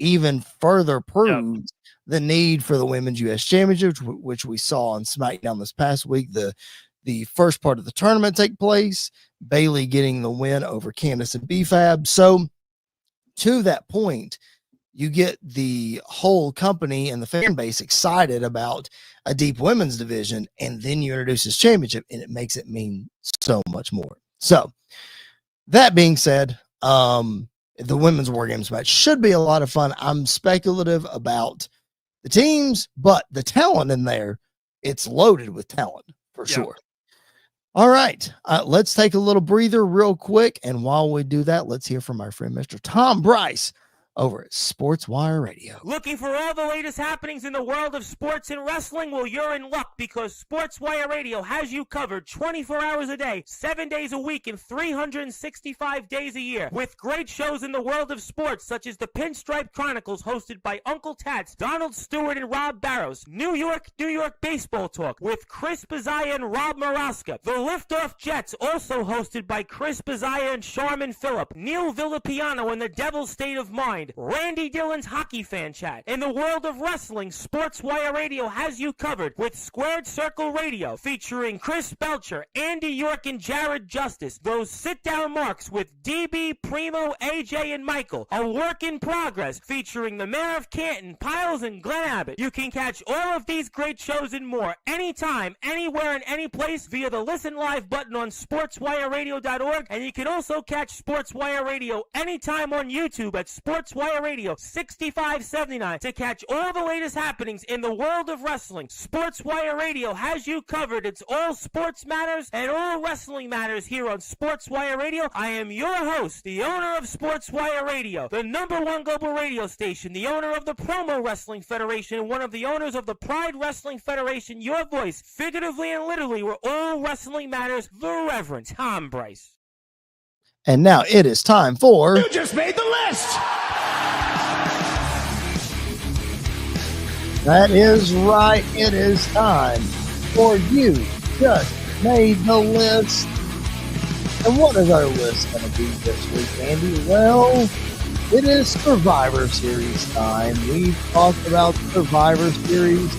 even further proves the need for the Women's U.S. Championship, which we saw on SmackDown this past week. The first part of the tournament take place, Bayley getting the win over Candice and B-Fab. So to that point, you get the whole company and the fan base excited about a deep women's division, and then you introduce this championship, and it makes it mean so much more. So that being said, the women's War Games match should be a lot of fun. I'm speculative about the teams, but the talent in there, it's loaded with talent for sure. All right, let's take a little breather real quick. And while we do that, let's hear from our friend, Mr. Tom Bryce, over at Sports Wire Radio. Looking for all the latest happenings in the world of sports and wrestling? Well, you're in luck, because Sports Wire Radio has you covered 24 hours a day, 7 days a week, and 365 days a year. With great shows in the world of sports, such as the Pinstripe Chronicles, hosted by Uncle Tats, Donald Stewart, and Rob Barrows. New York Baseball Talk with Chris Bazaya and Rob Maraska. The Liftoff Jets, also hosted by Chris Bazaya and Sharman Phillip. Neil Villapiano and the Devil's State of Mind. Randy Dillon's Hockey Fan Chat. In the world of wrestling, Sports Wire Radio has you covered with Squared Circle Radio, featuring Chris Belcher, Andy York, and Jared Justice. Those sit-down marks with DB, Primo, AJ, and Michael. A work in progress, featuring the Mayor of Canton, Piles, and Glenn Abbott. You can catch all of these great shows and more anytime, anywhere, and any place via the Listen Live button on sportswireradio.org, and you can also catch Sports Wire Radio anytime on YouTube at Sports SportsWire Radio, $65.79 to catch all the latest happenings in the world of wrestling. SportsWire Radio has you covered. It's all sports matters and all wrestling matters here on SportsWire Radio. I am your host, the owner of SportsWire Radio, the #1 global radio station, the owner of the Promo Wrestling Federation, and one of the owners of the Pride Wrestling Federation, your voice, figuratively and literally, where all wrestling matters, the Reverend Tom Bryce. And now it is time for... You just made the list! That is right. It is time for You Just Made the List. And what is our list going to be this week, Andy? Well, it is Survivor Series time. We've talked about Survivor Series.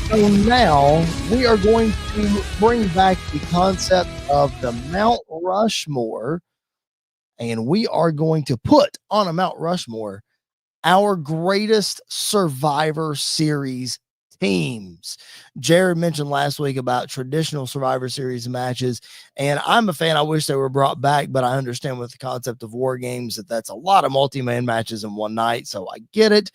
So now we are going to bring back the concept of the Mount Rushmore. And we are going to put on a Mount Rushmore our greatest Survivor Series teams. Jared mentioned last week about traditional Survivor Series matches, and I'm a fan. I wish they were brought back, but I understand with the concept of war games that's a lot of multi-man matches in one night, so I get it.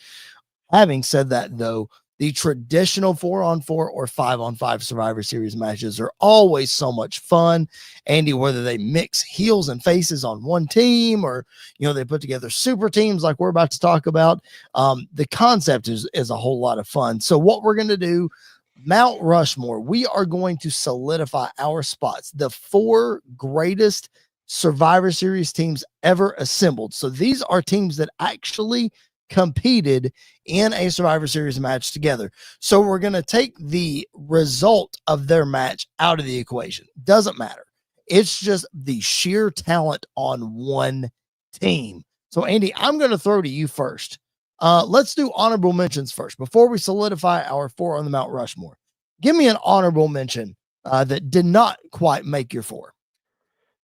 Having said that, though, the traditional 4-on-4 or 5-on-5 Survivor Series matches are always so much fun. Andy, whether they mix heels and faces on one team or, they put together super teams like we're about to talk about, the concept is a whole lot of fun. So what we're going to do, Mount Rushmore, we are going to solidify our spots, the 4 greatest Survivor Series teams ever assembled. So these are teams that actually competed in a Survivor Series match together. So we're going to take the result of their match out of the equation. Doesn't matter. It's just the sheer talent on one team. So Andy, I'm going to throw to you first. Let's do honorable mentions first before we solidify our 4 on the Mount Rushmore. Give me an honorable mention that did not quite make your 4.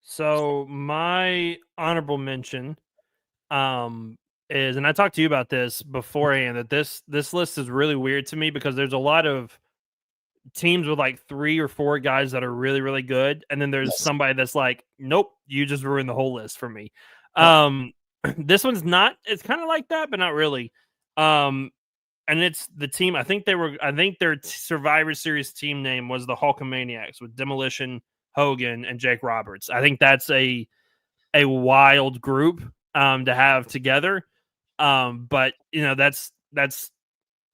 So my honorable mention is, and I talked to you about this beforehand, that this list is really weird to me because there's a lot of teams with like 3 or 4 guys that are really, really good. And then there's somebody that's like, nope, you just ruined the whole list for me. This one's not, it's kind of like that, but not really. And it's the team. I think their Survivor Series team name was the Hulkamaniacs with Demolition, Hogan, and Jake Roberts. I think that's a wild group to have together. But that's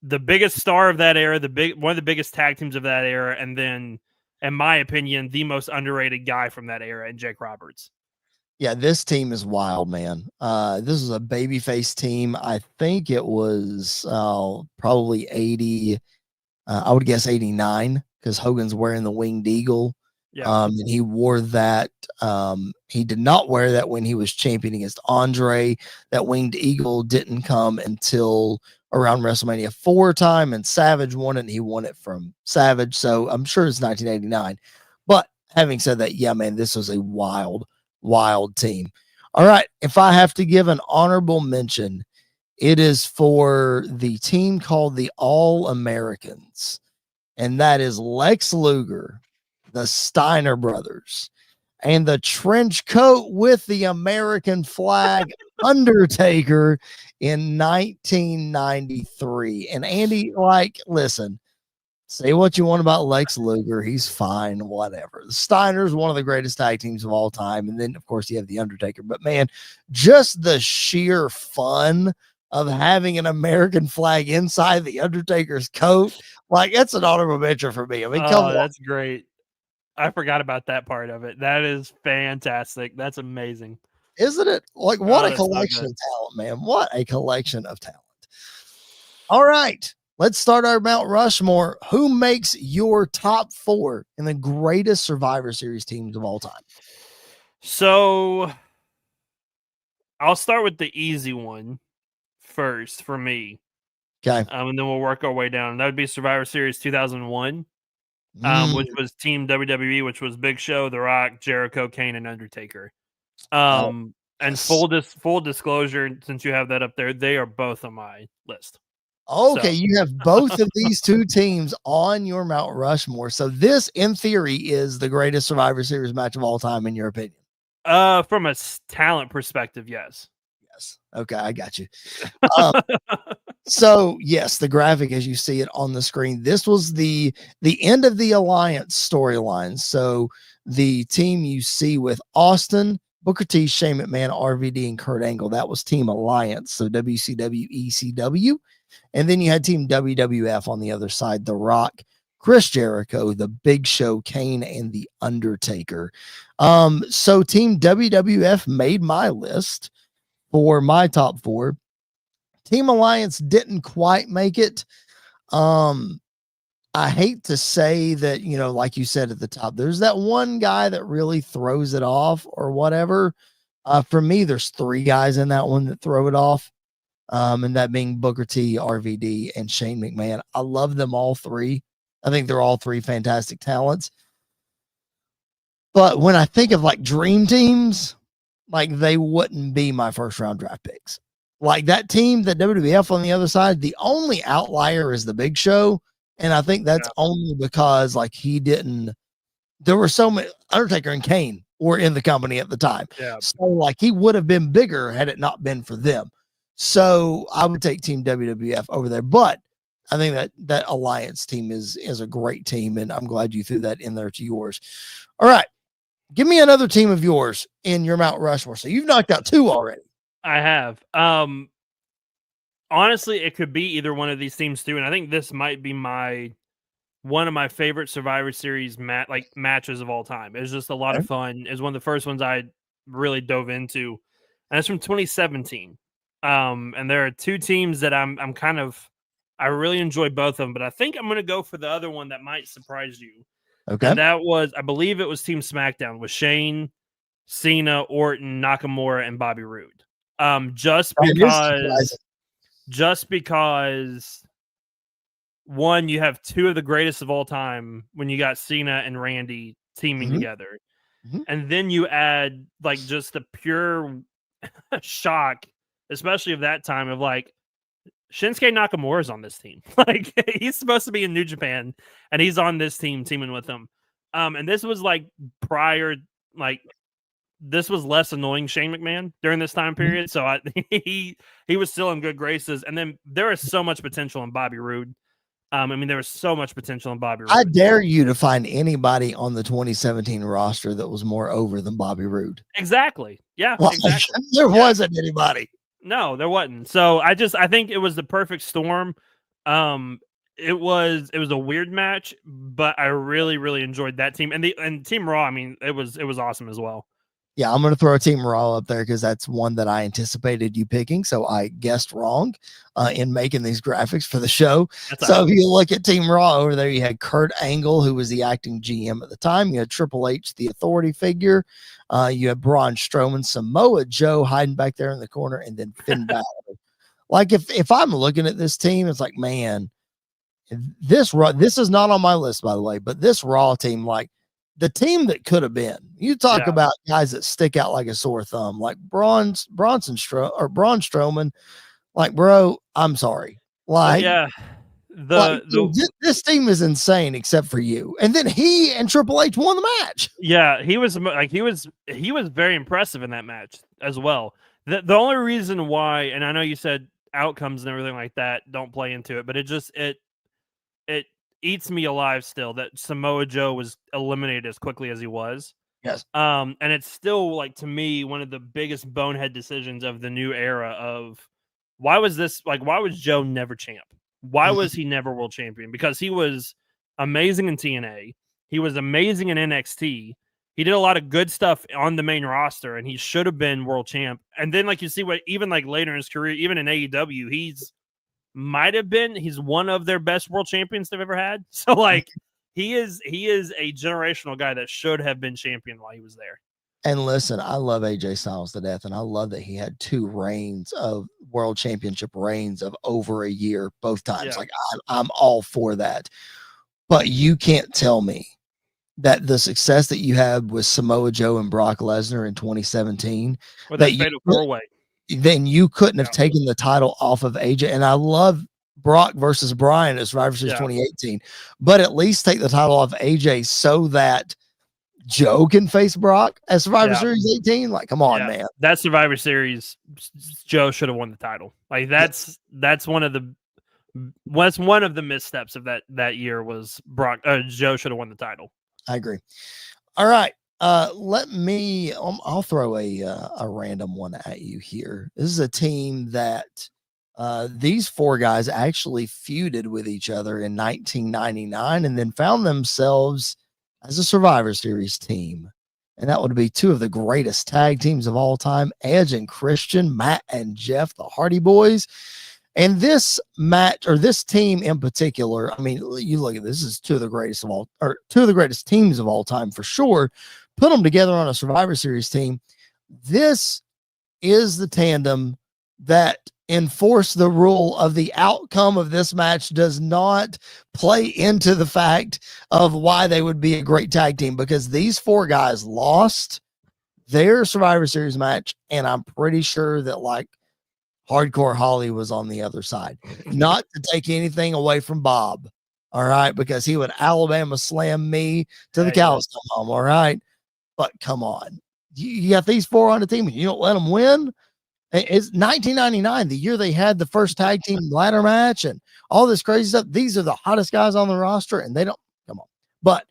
the biggest star of that era, one of the biggest tag teams of that era, and then, in my opinion, the most underrated guy from that era, and Jake Roberts. Yeah, this team is wild, man. This is a babyface team. I think it was probably 80. I would guess 89 because Hogan's wearing the winged eagle. Yeah. And he wore that. He did not wear that when he was champion against Andre. That winged eagle didn't come until around WrestleMania 4 time, and Savage won it, and he won it from Savage. So I'm sure it's 1989. But having said that, yeah, man, this was a wild team. All right. If I have to give an honorable mention, it is for the team called the All Americans. And that is Lex Luger, the Steiner brothers, and the trench coat with the American flag, Undertaker, in 1993. And Andy, listen, say what you want about Lex Luger. He's fine, whatever. The Steiners, one of the greatest tag teams of all time. And then, of course, you have the Undertaker. But, man, just the sheer fun of having an American flag inside the Undertaker's coat, that's an honorable mention for me. I mean, come on. That's great. I forgot about that part of it. That is fantastic. That's amazing. Isn't it? What a collection of talent, man. What a collection of talent. All right. Let's start our Mount Rushmore. Who makes your top 4 in the greatest Survivor Series teams of all time? So I'll start with the easy one first for me. Okay. And then we'll work our way down. That would be Survivor Series 2001. Which was Team WWE, which was Big Show, The Rock, Jericho, Kane, and Undertaker. And full disclosure, since you have that up there, they are both on my list. Okay, so you have both of these 2 teams on your Mount Rushmore. So this, in theory, is the greatest Survivor Series match of all time, in your opinion. From a talent perspective, yes. Yes. Okay, I got you. So yes, the graphic as you see it on the screen. This was the end of the Alliance storyline. So the team you see with Austin, Booker T, Shane McMahon, RVD, and Kurt Angle, that was Team Alliance. So WCW, ECW. And then you had Team WWF on the other side, The Rock, Chris Jericho, The Big Show, Kane, and The Undertaker. So Team WWF made my list for my top 4. Team Alliance didn't quite make it. I hate to say that, like you said at the top, there's that one guy that really throws it off or whatever. For me, there's 3 guys in that one that throw it off. And that being Booker T, RVD, and Shane McMahon. I love them all 3. I think they're all 3 fantastic talents. But when I think of like dream teams, like they wouldn't be my first round draft picks. Like that team, that WWF on the other side, the only outlier is the Big Show. And I think that's only because like there were so many, Undertaker and Kane were in the company at the time. Yeah. So like he would have been bigger had it not been for them. So I would take Team WWF over there. But I think that Alliance team is a great team. And I'm glad you threw that in there to yours. All right. Give me another team of yours in your Mount Rushmore. So you've knocked out 2 already. I have. Honestly, it could be either one of these teams too, and I think this might be one of my favorite Survivor Series matches of all time. It was just a lot of fun. It was one of the first ones I really dove into, and it's from 2017. And there are 2 teams that I really enjoy both of them, but I think I'm going to go for the other one that might surprise you. Okay, and that was, I believe it was Team SmackDown with Shane, Cena, Orton, Nakamura, and Bobby Roode. Just because one, you have 2 of the greatest of all time when you got Cena and Randy teaming together. And then you add like just the pure shock, especially of that time, of like Shinsuke Nakamura's on this team. Like he's supposed to be in New Japan and he's on this team teaming with them. And this was like prior, like this was less annoying Shane McMahon during this time period. So he was still in good graces. And then there is so much potential in Bobby Roode. There was so much potential in Bobby Roode. I dare you to find anybody on the 2017 roster that was more over than Bobby Roode. Exactly. Yeah. Well, exactly. There wasn't anybody. No, there wasn't. So I think it was the perfect storm. It was a weird match, but I really, really enjoyed that team. And Team Raw, it was awesome as well. Yeah, I'm going to throw a Team Raw up there because that's one that I anticipated you picking. So I guessed wrong in making these graphics for the show. So if you look at Team Raw over there, you had Kurt Angle, who was the acting GM at the time. You had Triple H, the authority figure. You had Braun Strowman, Samoa Joe hiding back there in the corner, and then Finn Balor. Like if I'm looking at this team, it's like, man, this is not on my list, by the way, but this Raw team, like, the team that could have been. You talk about guys that stick out like a sore thumb, like Braun Strowman. Like, bro, I'm sorry. Like, this team is insane except for you. And then he and Triple H won the match. Yeah, he was very impressive in that match as well. The only reason why, and I know you said outcomes and everything like that don't play into it, but it eats me alive still that Samoa Joe was eliminated as quickly as he was. Yes. And it's still, like, to me, one of the biggest bonehead decisions of the new era of why was Joe never champ? Why was he never world champion? Because he was amazing in TNA. He was amazing in NXT. He did a lot of good stuff on the main roster, and he should have been world champ. And then, like, you see what, even like later in his career, even in AEW, he's one of their best world champions they've ever had. So like he is a generational guy that should have been champion while he was there. And listen, I love AJ Styles to death, and I love that he had 2 reigns of world championship reigns of over a year both times. Yeah. Like I'm all for that. But you can't tell me that the success that you had with Samoa Joe and Brock Lesnar in 2017, or that fatal 4-way, then you couldn't have taken the title off of AJ. And I love Brock versus Bryan at Survivor Series 2018, but at least take the title off AJ so that Joe can face Brock at Survivor Yeah. Series 18. Like, come on, man. That Survivor Series, Joe should have won the title. Like that's one of the missteps of that year was Brock. Joe should have won the title. I agree. All right. Let me. I'll throw a random one at you here. This is a team that these four guys actually feuded with each other in 1999, and then found themselves as a Survivor Series team. And that would be two of the greatest tag teams of all time, Edge and Christian, Matt and Jeff, the Hardy Boys. And this match, or this team in particular, I mean, you look at this is two of the greatest teams of all time for sure. Put them together on a Survivor Series team. This is the tandem that enforced the rule of the outcome of this match does not play into the fact of why they would be a great tag team, because these four guys lost their Survivor Series match. And I'm pretty sure that like Hardcore Holly was on the other side. Not to take anything away from Bob, all right, because he would Alabama slam me to the cows come home, all right? But come on. You got these four on the team and you don't let them win? It's 1999, the year they had the first tag team ladder match and all this crazy stuff. These are the hottest guys on the roster, and they don't come on. But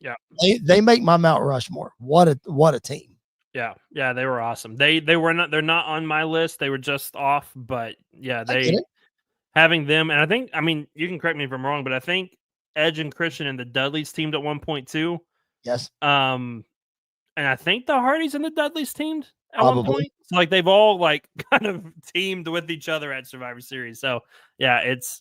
they make my Mount Rushmore. What a team. Yeah, they were awesome. They're not on my list. They were just off, but yeah, having them, and I mean, you can correct me if I'm wrong, but I think Edge and Christian and the Dudleys teamed at one point too. Yes. And I think the Hardys and the Dudleys teamed at one point. So like they've all like kind of teamed with each other at Survivor Series. So yeah, it's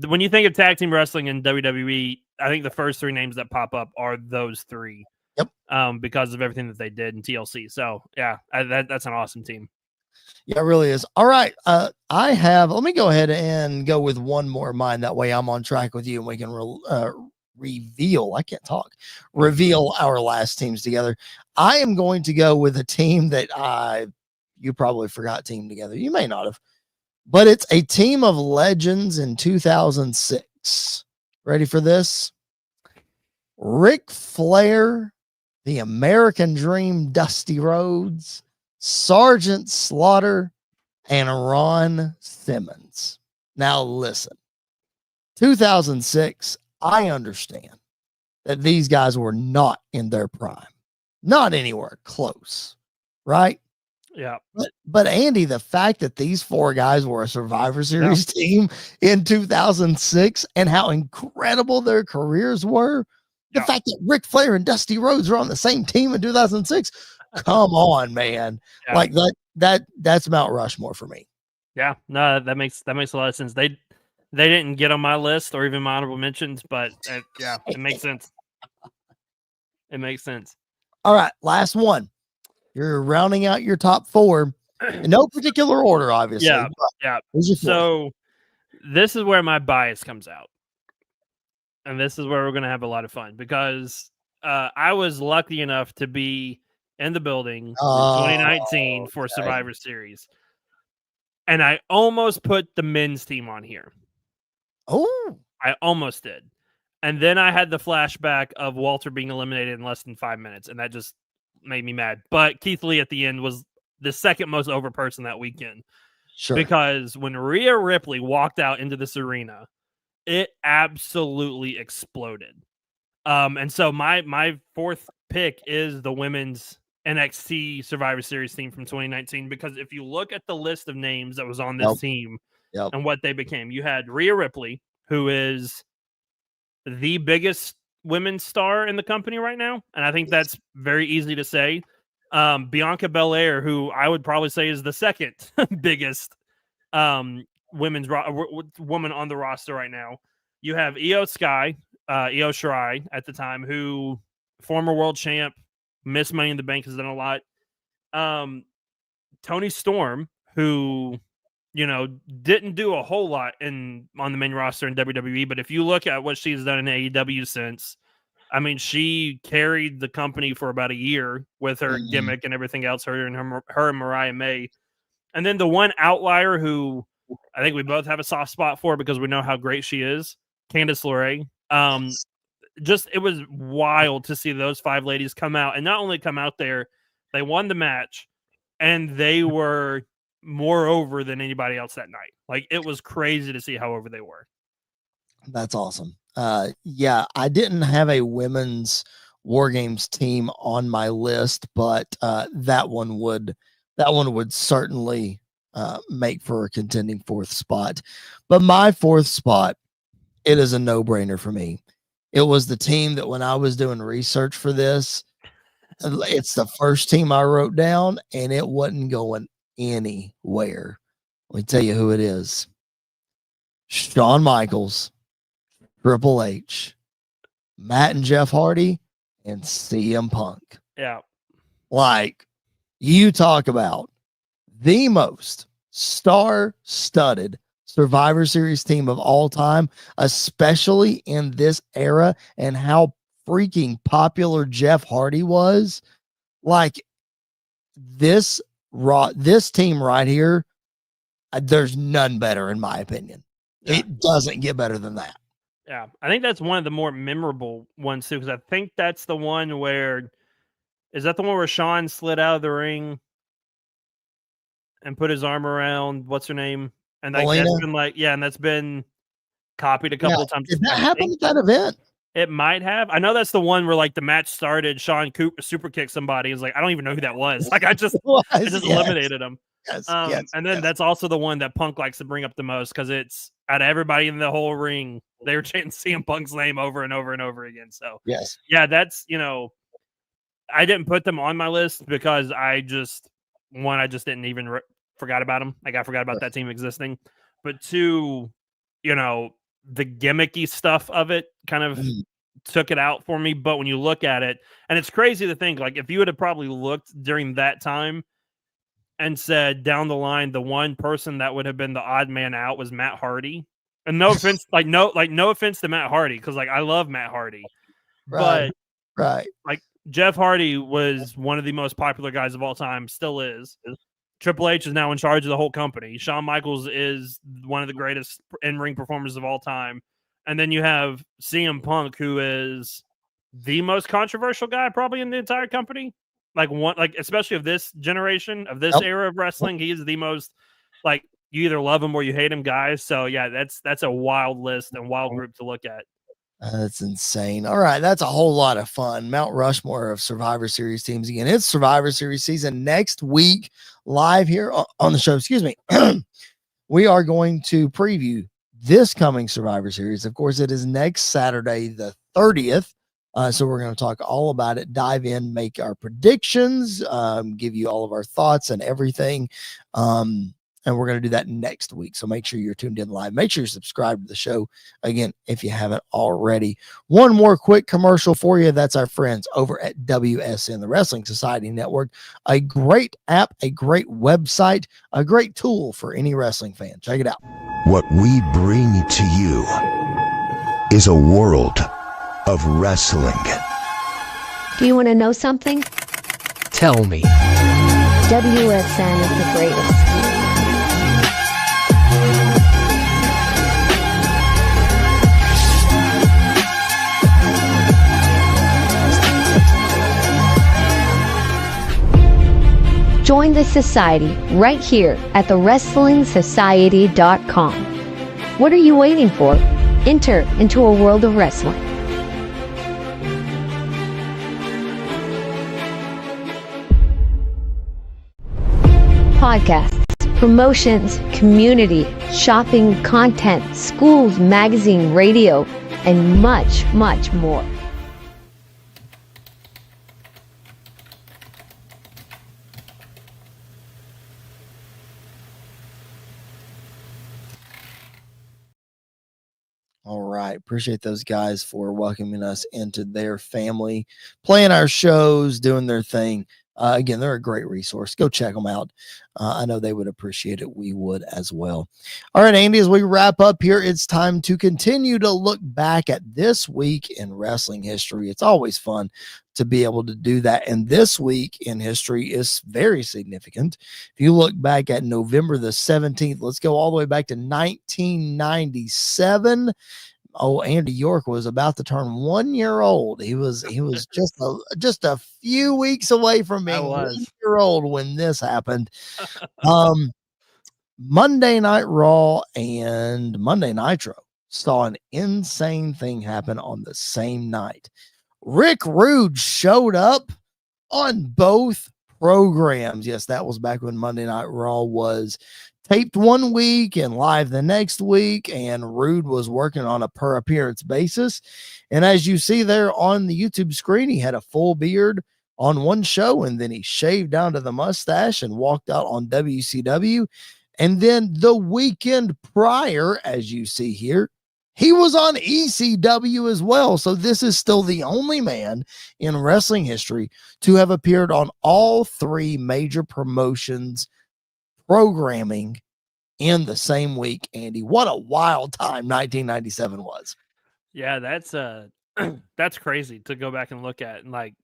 when you think of tag team wrestling in WWE, I think the first three names that pop up are those three. Yep. Because of everything that they did in TLC. So yeah, that's an awesome team. Yeah, it really is. All right. Let me go ahead and go with one more of mine. That way I'm on track with you and we can reveal our last teams together. I am going to go with a team that you probably forgot team together. You may not have, but it's a team of legends in 2006. Ready for this? Ric Flair, the American Dream, Dusty Rhodes, Sergeant Slaughter, and Ron Simmons. Now listen, 2006, I understand that these guys were not in their prime, not anywhere close, right? Yeah. But Andy, the fact that these four guys were a Survivor Series team in 2006 and how incredible their careers were, the fact that Ric Flair and Dusty Rhodes were on the same team in 2006, come on, man. Yeah. Like that's Mount Rushmore for me. Yeah, no, that makes a lot of sense. They didn't get on my list or even my honorable mentions, but it makes sense. It makes sense. All right, last one. You're rounding out your top four in no particular order, obviously. Yeah. So this is where my bias comes out. And this is where we're going to have a lot of fun because I was lucky enough to be in the building in 2019 for Survivor Series. And I almost put the men's team on here. Oh, I almost did. And then I had the flashback of Walter being eliminated in less than 5 minutes. And that just made me mad. But Keith Lee at the end was the second most over person that weekend. Sure. Because when Rhea Ripley walked out into this arena, it absolutely exploded. And so my fourth pick is the women's NXT Survivor Series team from 2019, because if you look at the list of names that was on this team and what they became, you had Rhea Ripley, who is the biggest women's star in the company right now. And I think that's very easy to say. Bianca Belair, who I would probably say is the second biggest women's woman on the roster right now. You have Io Shirai at the time, who former world champ, Miss Money in the Bank, has done a lot. Toni Storm, who didn't do a whole lot on the main roster in WWE, but if you look at what she's done in AEW since, I mean, she carried the company for about a year with her gimmick and everything else. Her and Mariah May. And then the one outlier who I think we both have a soft spot for because we know how great she is, Candice LeRae. it was wild to see those 5 ladies come out, and not only come out there, they won the match, and they were more over than anybody else that night. Like, it was crazy to see how over they were. That's awesome. Yeah, I didn't have a women's War Games team on my list, but that one would certainly make for a contending 4th spot. But my 4th spot, it is a no-brainer for me. It was the team that when I was doing research for this, it's the first team I wrote down, and it wasn't going anywhere. Let me tell you who it is. Shawn Michaels, Triple H, Matt and Jeff Hardy, and CM Punk. Yeah. Like, you talk about the most star-studded Survivor Series team of all time, especially in this era, and how freaking popular Jeff Hardy was. Like, this team right here, there's none better in my opinion. Yeah. It doesn't get better than that. Yeah, I think that's one of the more memorable ones too, because I think that's the one where, is that the one where Shawn slid out of the ring and put his arm around what's her name? And like that's been like, yeah, and that's been copied a couple of times. Did that happen at that event? It might have. I know that's the one where like the match started, Shawn Cooper super kicked somebody. It's like, I don't even know who that was. Like I just eliminated him. Yes, and then that's also the one that Punk likes to bring up the most, because it's out of everybody in the whole ring, they were chanting CM Punk's name over and over and over again. So yes, yeah, that's, I didn't put them on my list because I just didn't even forgot about them. Like I forgot about that team existing. But 2, the gimmicky stuff of it kind of took it out for me. But when you look at it, and it's crazy to think, like if you would have probably looked during that time and said down the line, the one person that would have been the odd man out was Matt Hardy. And no offense, no offense to Matt Hardy, because like I love Matt Hardy, right. Like Jeff Hardy was one of the most popular guys of all time, still is. Triple H is now in charge of the whole company. Shawn Michaels is one of the greatest in-ring performers of all time, and then you have CM Punk, who is the most controversial guy probably in the entire company. Especially of this generation, of this era of wrestling, he is the most, like, you either love him or you hate him, guys. So yeah, that's a wild list and wild group to look at. That's insane. All right, that's a whole lot of fun. Mount Rushmore of Survivor Series teams again. It's Survivor Series season next week, live here on the show. Excuse me. We are going to preview this coming Survivor Series. Of course, it is next Saturday, the 30th. So we're going to talk all about it, dive in, make our predictions, give you all of our thoughts and everything. And we're going to do that next week. So make sure you're tuned in live. Make sure you're subscribed to the show, again, if you haven't already. One more quick commercial for you. That's our friends over at WSN, the Wrestling Society Network. A great app, a great website, a great tool for any wrestling fan. Check it out. What we bring to you is a world of wrestling. Do you want to know something? Tell me. WSN is the greatest. Join the society right here at thewrestlingsociety.com. What are you waiting for? Enter into a world of wrestling. Podcasts, promotions, community, shopping, content, schools, magazine, radio, and much, much more. All right. Appreciate those guys for welcoming us into their family, playing our shows, doing their thing. Again, they're a great resource. Go check them out. I know they would appreciate it. We would as well. All right, Andy, as we wrap up here, it's time to continue to look back at this week in wrestling history. It's always fun to be able to do that. And this week in history is very significant. If you look back at November the 17th, let's go all the way back to 1997. Andy York was about to turn 1 year old. He was just a few weeks away from being 1 year old when this happened. Monday Night Raw and Monday Nitro saw an insane thing happen on the same night. Rick Rude showed up on both programs. Yes, that was back when Monday Night Raw was taped one week and live the next week, and Rude was working on a per appearance basis. And as you see there on the YouTube screen, he had a full beard on one show, and then he shaved down to the mustache and walked out on WCW. And then the weekend prior, as you see here, he was on ECW as well. So this is still the only man in wrestling history to have appeared on all three major promotions programming in the same week. Andy, what a wild time 1997 was. Yeah, that's crazy to go back and look at. And like,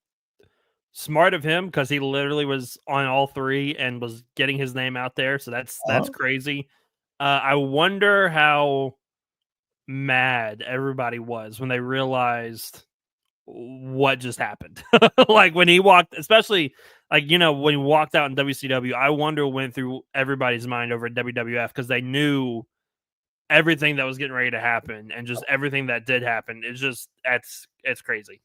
smart of him, because he literally was on all three and was getting his name out there. So that's crazy. I wonder how mad everybody was when they realized what just happened. Like when he walked, especially like, when he walked out in WCW, I wonder what went through everybody's mind over at WWF, because they knew everything that was getting ready to happen, and just everything that did happen. It's crazy.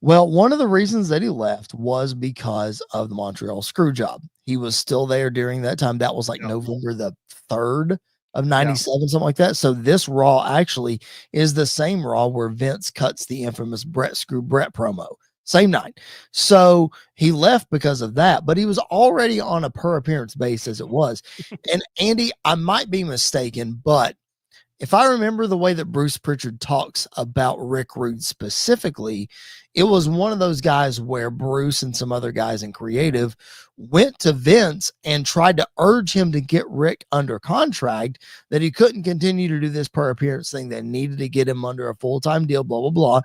Well, one of the reasons that he left was because of the Montreal screw job. He was still there during that time. That was like November the 3rd of 97, something like that. So this Raw actually is the same Raw where Vince cuts the infamous Screw Brett promo. Same night. So he left because of that, but he was already on a per appearance basis as it was. And Andy, I might be mistaken, but if I remember the way that Bruce Pritchard talks about Rick Rude specifically, it was one of those guys where Bruce and some other guys in creative went to Vince and tried to urge him to get Rick under contract, that he couldn't continue to do this per appearance thing, that needed to get him under a full-time deal, blah, blah, blah.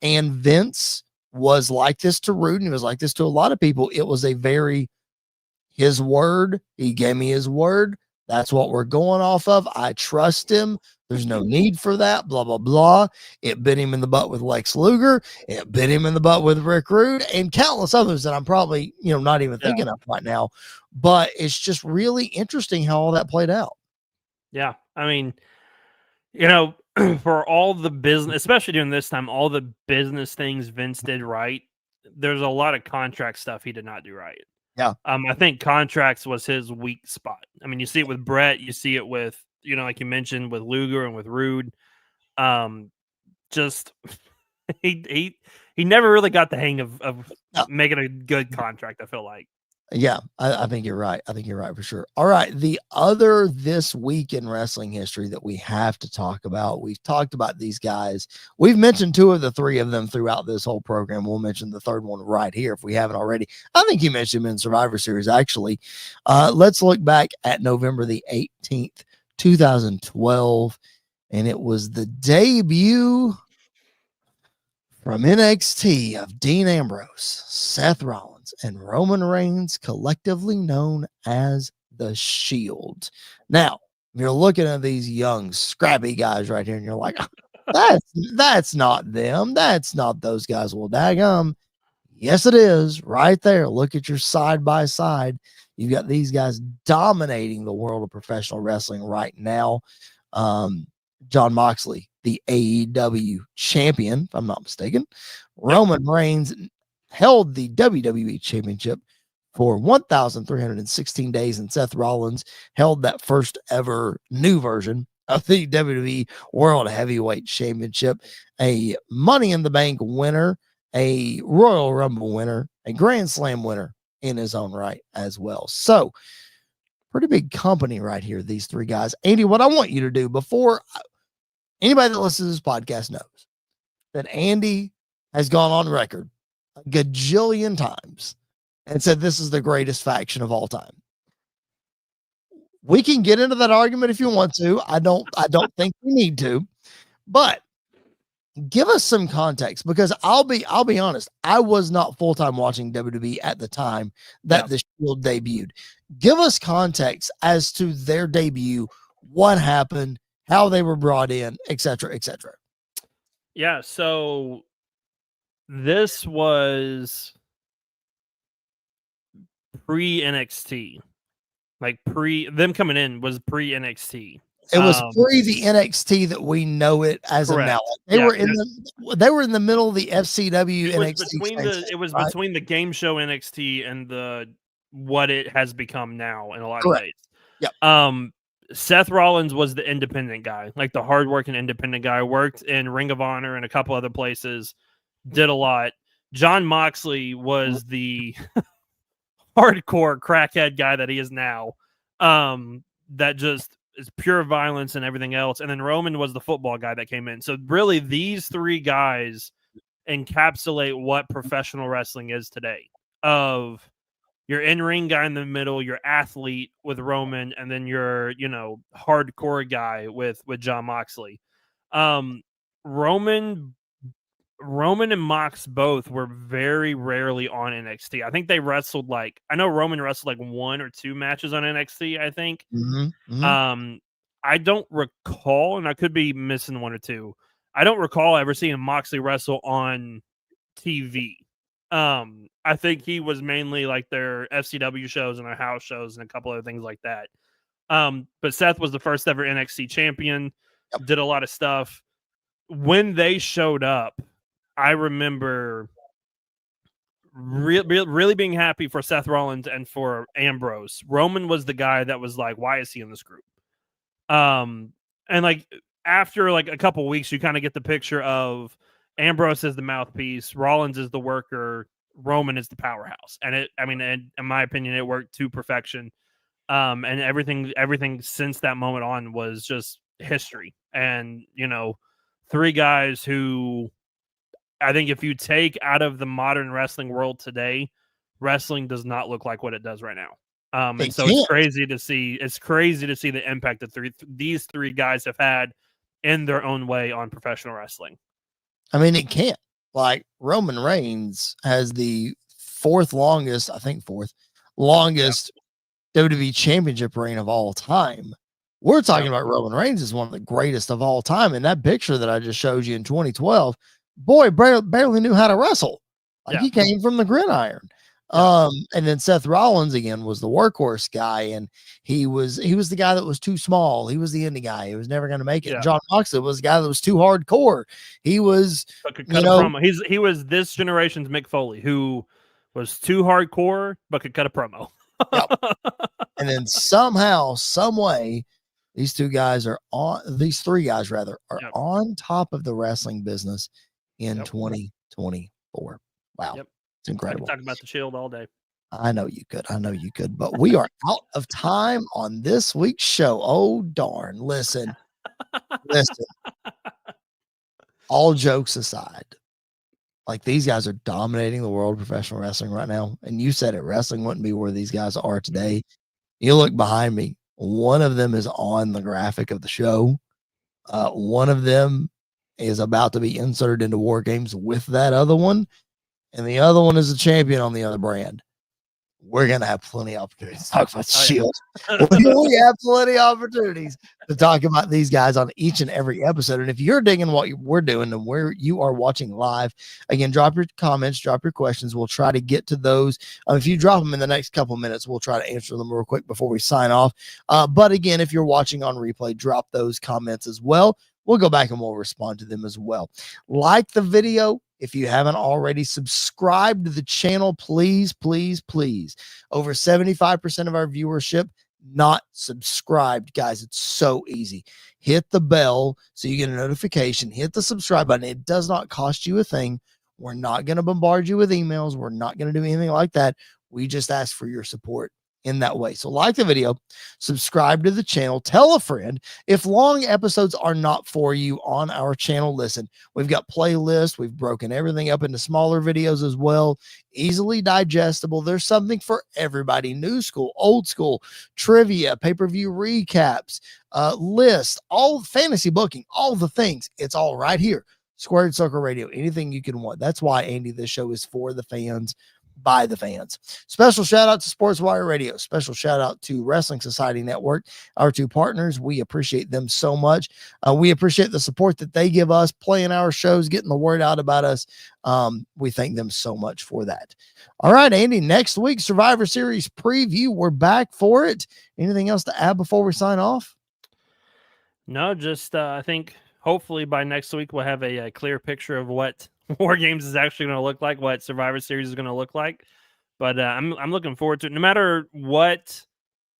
And Vince was like this to Rude, and he was like this to a lot of people. It was a very, his word, he gave me his word. That's what we're going off of. I trust him. There's no need for that, blah, blah, blah. It bit him in the butt with Lex Luger. It bit him in the butt with Rick Rude and countless others that I'm probably, not even thinking of right now. But it's just really interesting how all that played out. Yeah. I mean, for all the business, especially during this time, all the business things Vince did right, there's a lot of contract stuff he did not do right. Yeah. I think contracts was his weak spot. I mean, you see it with Brett, you see it with, like you mentioned, with Luger and with Rude. Just he never really got the hang of making a good contract, I feel like. Yeah, I think you're right. I think you're right for sure. All right. The other this week in wrestling history that we have to talk about, we've talked about these guys. We've mentioned two of the three of them throughout this whole program. We'll mention the third one right here if we haven't already. I think you mentioned him in Survivor Series, actually. Let's look back at November the 18th, 2012. And it was the debut from NXT of Dean Ambrose, Seth Rollins, and Roman Reigns, collectively known as The Shield. Now, you're looking at these young, scrappy guys right here, and you're like, that's not them. That's not those guys. Well, daggum. Yes, it is. Right there. Look at your side by side. You've got these guys dominating the world of professional wrestling right now. John Moxley, the AEW champion, if I'm not mistaken. Roman Reigns held the WWE championship for 1,316 days, and Seth Rollins held that first ever new version of the WWE World Heavyweight Championship, a Money in the Bank winner, a Royal Rumble winner, a Grand Slam winner in his own right as well. So, pretty big company right here, these three guys. Andy, what I want you to do before anybody that listens to this podcast knows that Andy has gone on record a gajillion times and said this is the greatest faction of all time. We can get into that argument if you want to. I don't think we need to, but give us some context, because I'll be honest, I was not full-time watching WWE at the time that the Shield debuted. Give us context as to their debut, what happened, how they were brought in, etc., etc. Yeah, so this was pre NXT. Like them coming in was pre NXT. It was pre the NXT that we know it as of now. Correct. They Yeah, were in the middle of the FCW it was NXT. between the game show NXT and the what it has become now in a lot Correct. of ways. Yep. Seth Rollins was the independent guy, like the hardworking independent guy, worked in Ring of Honor and a couple other places, did a lot. Jon Moxley was the hardcore crackhead guy that he is now. That just is pure violence and everything else. And then Roman was the football guy that came in. So really these three guys encapsulate what professional wrestling is today. Of your in-ring guy in the middle, your athlete with Roman, and then your, hardcore guy with Jon Moxley. Roman and Mox both were very rarely on NXT. I think they wrestled I know Roman wrestled 1 or 2 matches on NXT, I think. I don't recall, and I could be missing 1 or 2. I don't recall ever seeing Moxley wrestle on TV. I think he was mainly their FCW shows and their house shows and a couple other things like that. But Seth was the first ever NXT champion, did a lot of stuff. When they showed up, I remember really being happy for Seth Rollins and for Ambrose. Roman was the guy that was why is he in this group? And after a couple weeks, you kind of get the picture of Ambrose is the mouthpiece, Rollins is the worker, Roman is the powerhouse. And in my opinion, it worked to perfection. And everything since that moment on was just history. And, three guys who I think if you take out of the modern wrestling world today, wrestling does not look like what it does right now. And so it's crazy to see the impact that these three guys have had in their own way on professional wrestling. I mean, it can't. Roman Reigns has the fourth longest WWE championship reign of all time. We're talking about Roman Reigns as one of the greatest of all time. And that picture that I just showed you in 2012, boy, barely knew how to wrestle. He came from the gridiron. And then Seth Rollins again was the workhorse guy, and he was the guy that was too small. He was the indie guy. He was never going to make it. Yeah. Jon Moxley was the guy that was too hardcore. He was, promo. He was this generation's Mick Foley, who was too hardcore but could cut a promo. And then somehow, some way, these three guys are on top of the wrestling business in 2024. Wow. It's incredible. I could talk about the Shield all day. I know you could, but we are out of time on this week's show. Oh, darn. Listen, all jokes aside, these guys are dominating the world of professional wrestling right now. And you said it, wrestling wouldn't be where these guys are today. You look behind me. One of them is on the graphic of the show. One of them is about to be inserted into War Games with that other one. And the other one is a champion on the other brand. We're going to have plenty of opportunities to talk about Shield. We have plenty of opportunities to talk about these guys on each and every episode. And if you're digging what we're doing and where you are watching live, again, drop your comments, drop your questions. We'll try to get to those. If you drop them in the next couple minutes, we'll try to answer them real quick before we sign off. But again, if you're watching on replay, drop those comments as well. We'll go back and we'll respond to them as well. Like the video. If you haven't already subscribed to the channel, please, please, please. Over 75% of our viewership not subscribed, guys. It's so easy. Hit the bell so you get a notification. Hit the subscribe button. It does not cost you a thing. We're not going to bombard you with emails. We're not going to do anything like that. We just ask for your support in that way. So like the video, subscribe to the channel, tell a friend. If long episodes are not for you on our channel, listen, we've got playlists. We've broken everything up into smaller videos as well, easily digestible. There's something for everybody. New school, old school, trivia, pay-per-view recaps, list, all fantasy booking, all the things. It's all right here. Squared Circle Radio, anything you can want. That's why, Andy, this show is for the fans. by the fans. Special shout out to Sports Wire Radio. Special shout out to Wrestling Society Network, our two partners. We appreciate them so much. We appreciate the support that they give us, playing our shows, getting the word out about us. We thank them so much for that. All right, Andy, next week, Survivor Series preview. We're back for it. Anything else to add before we sign off? No, just I think hopefully by next week we'll have a clear picture of what War Games is actually going to look like, what Survivor Series is going to look like. But I'm looking forward to it. No matter what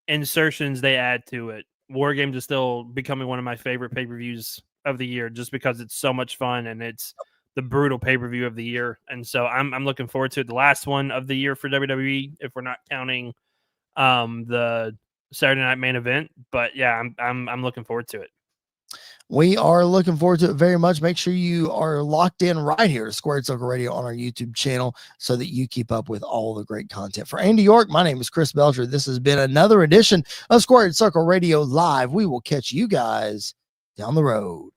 insertions they add to it, War Games is still becoming one of my favorite pay-per-views of the year, just because it's so much fun and it's the brutal pay-per-view of the year. And so I'm looking forward to it. The last one of the year for WWE, if we're not counting the Saturday Night Main Event. But yeah, I'm looking forward to it. We are looking forward to it very much. Make sure you are locked in right here to Squared Circle Radio on our YouTube channel so that you keep up with all the great content. For Andy York, my name is Chris Belcher. This has been another edition of Squared Circle Radio Live. We will catch you guys down the road.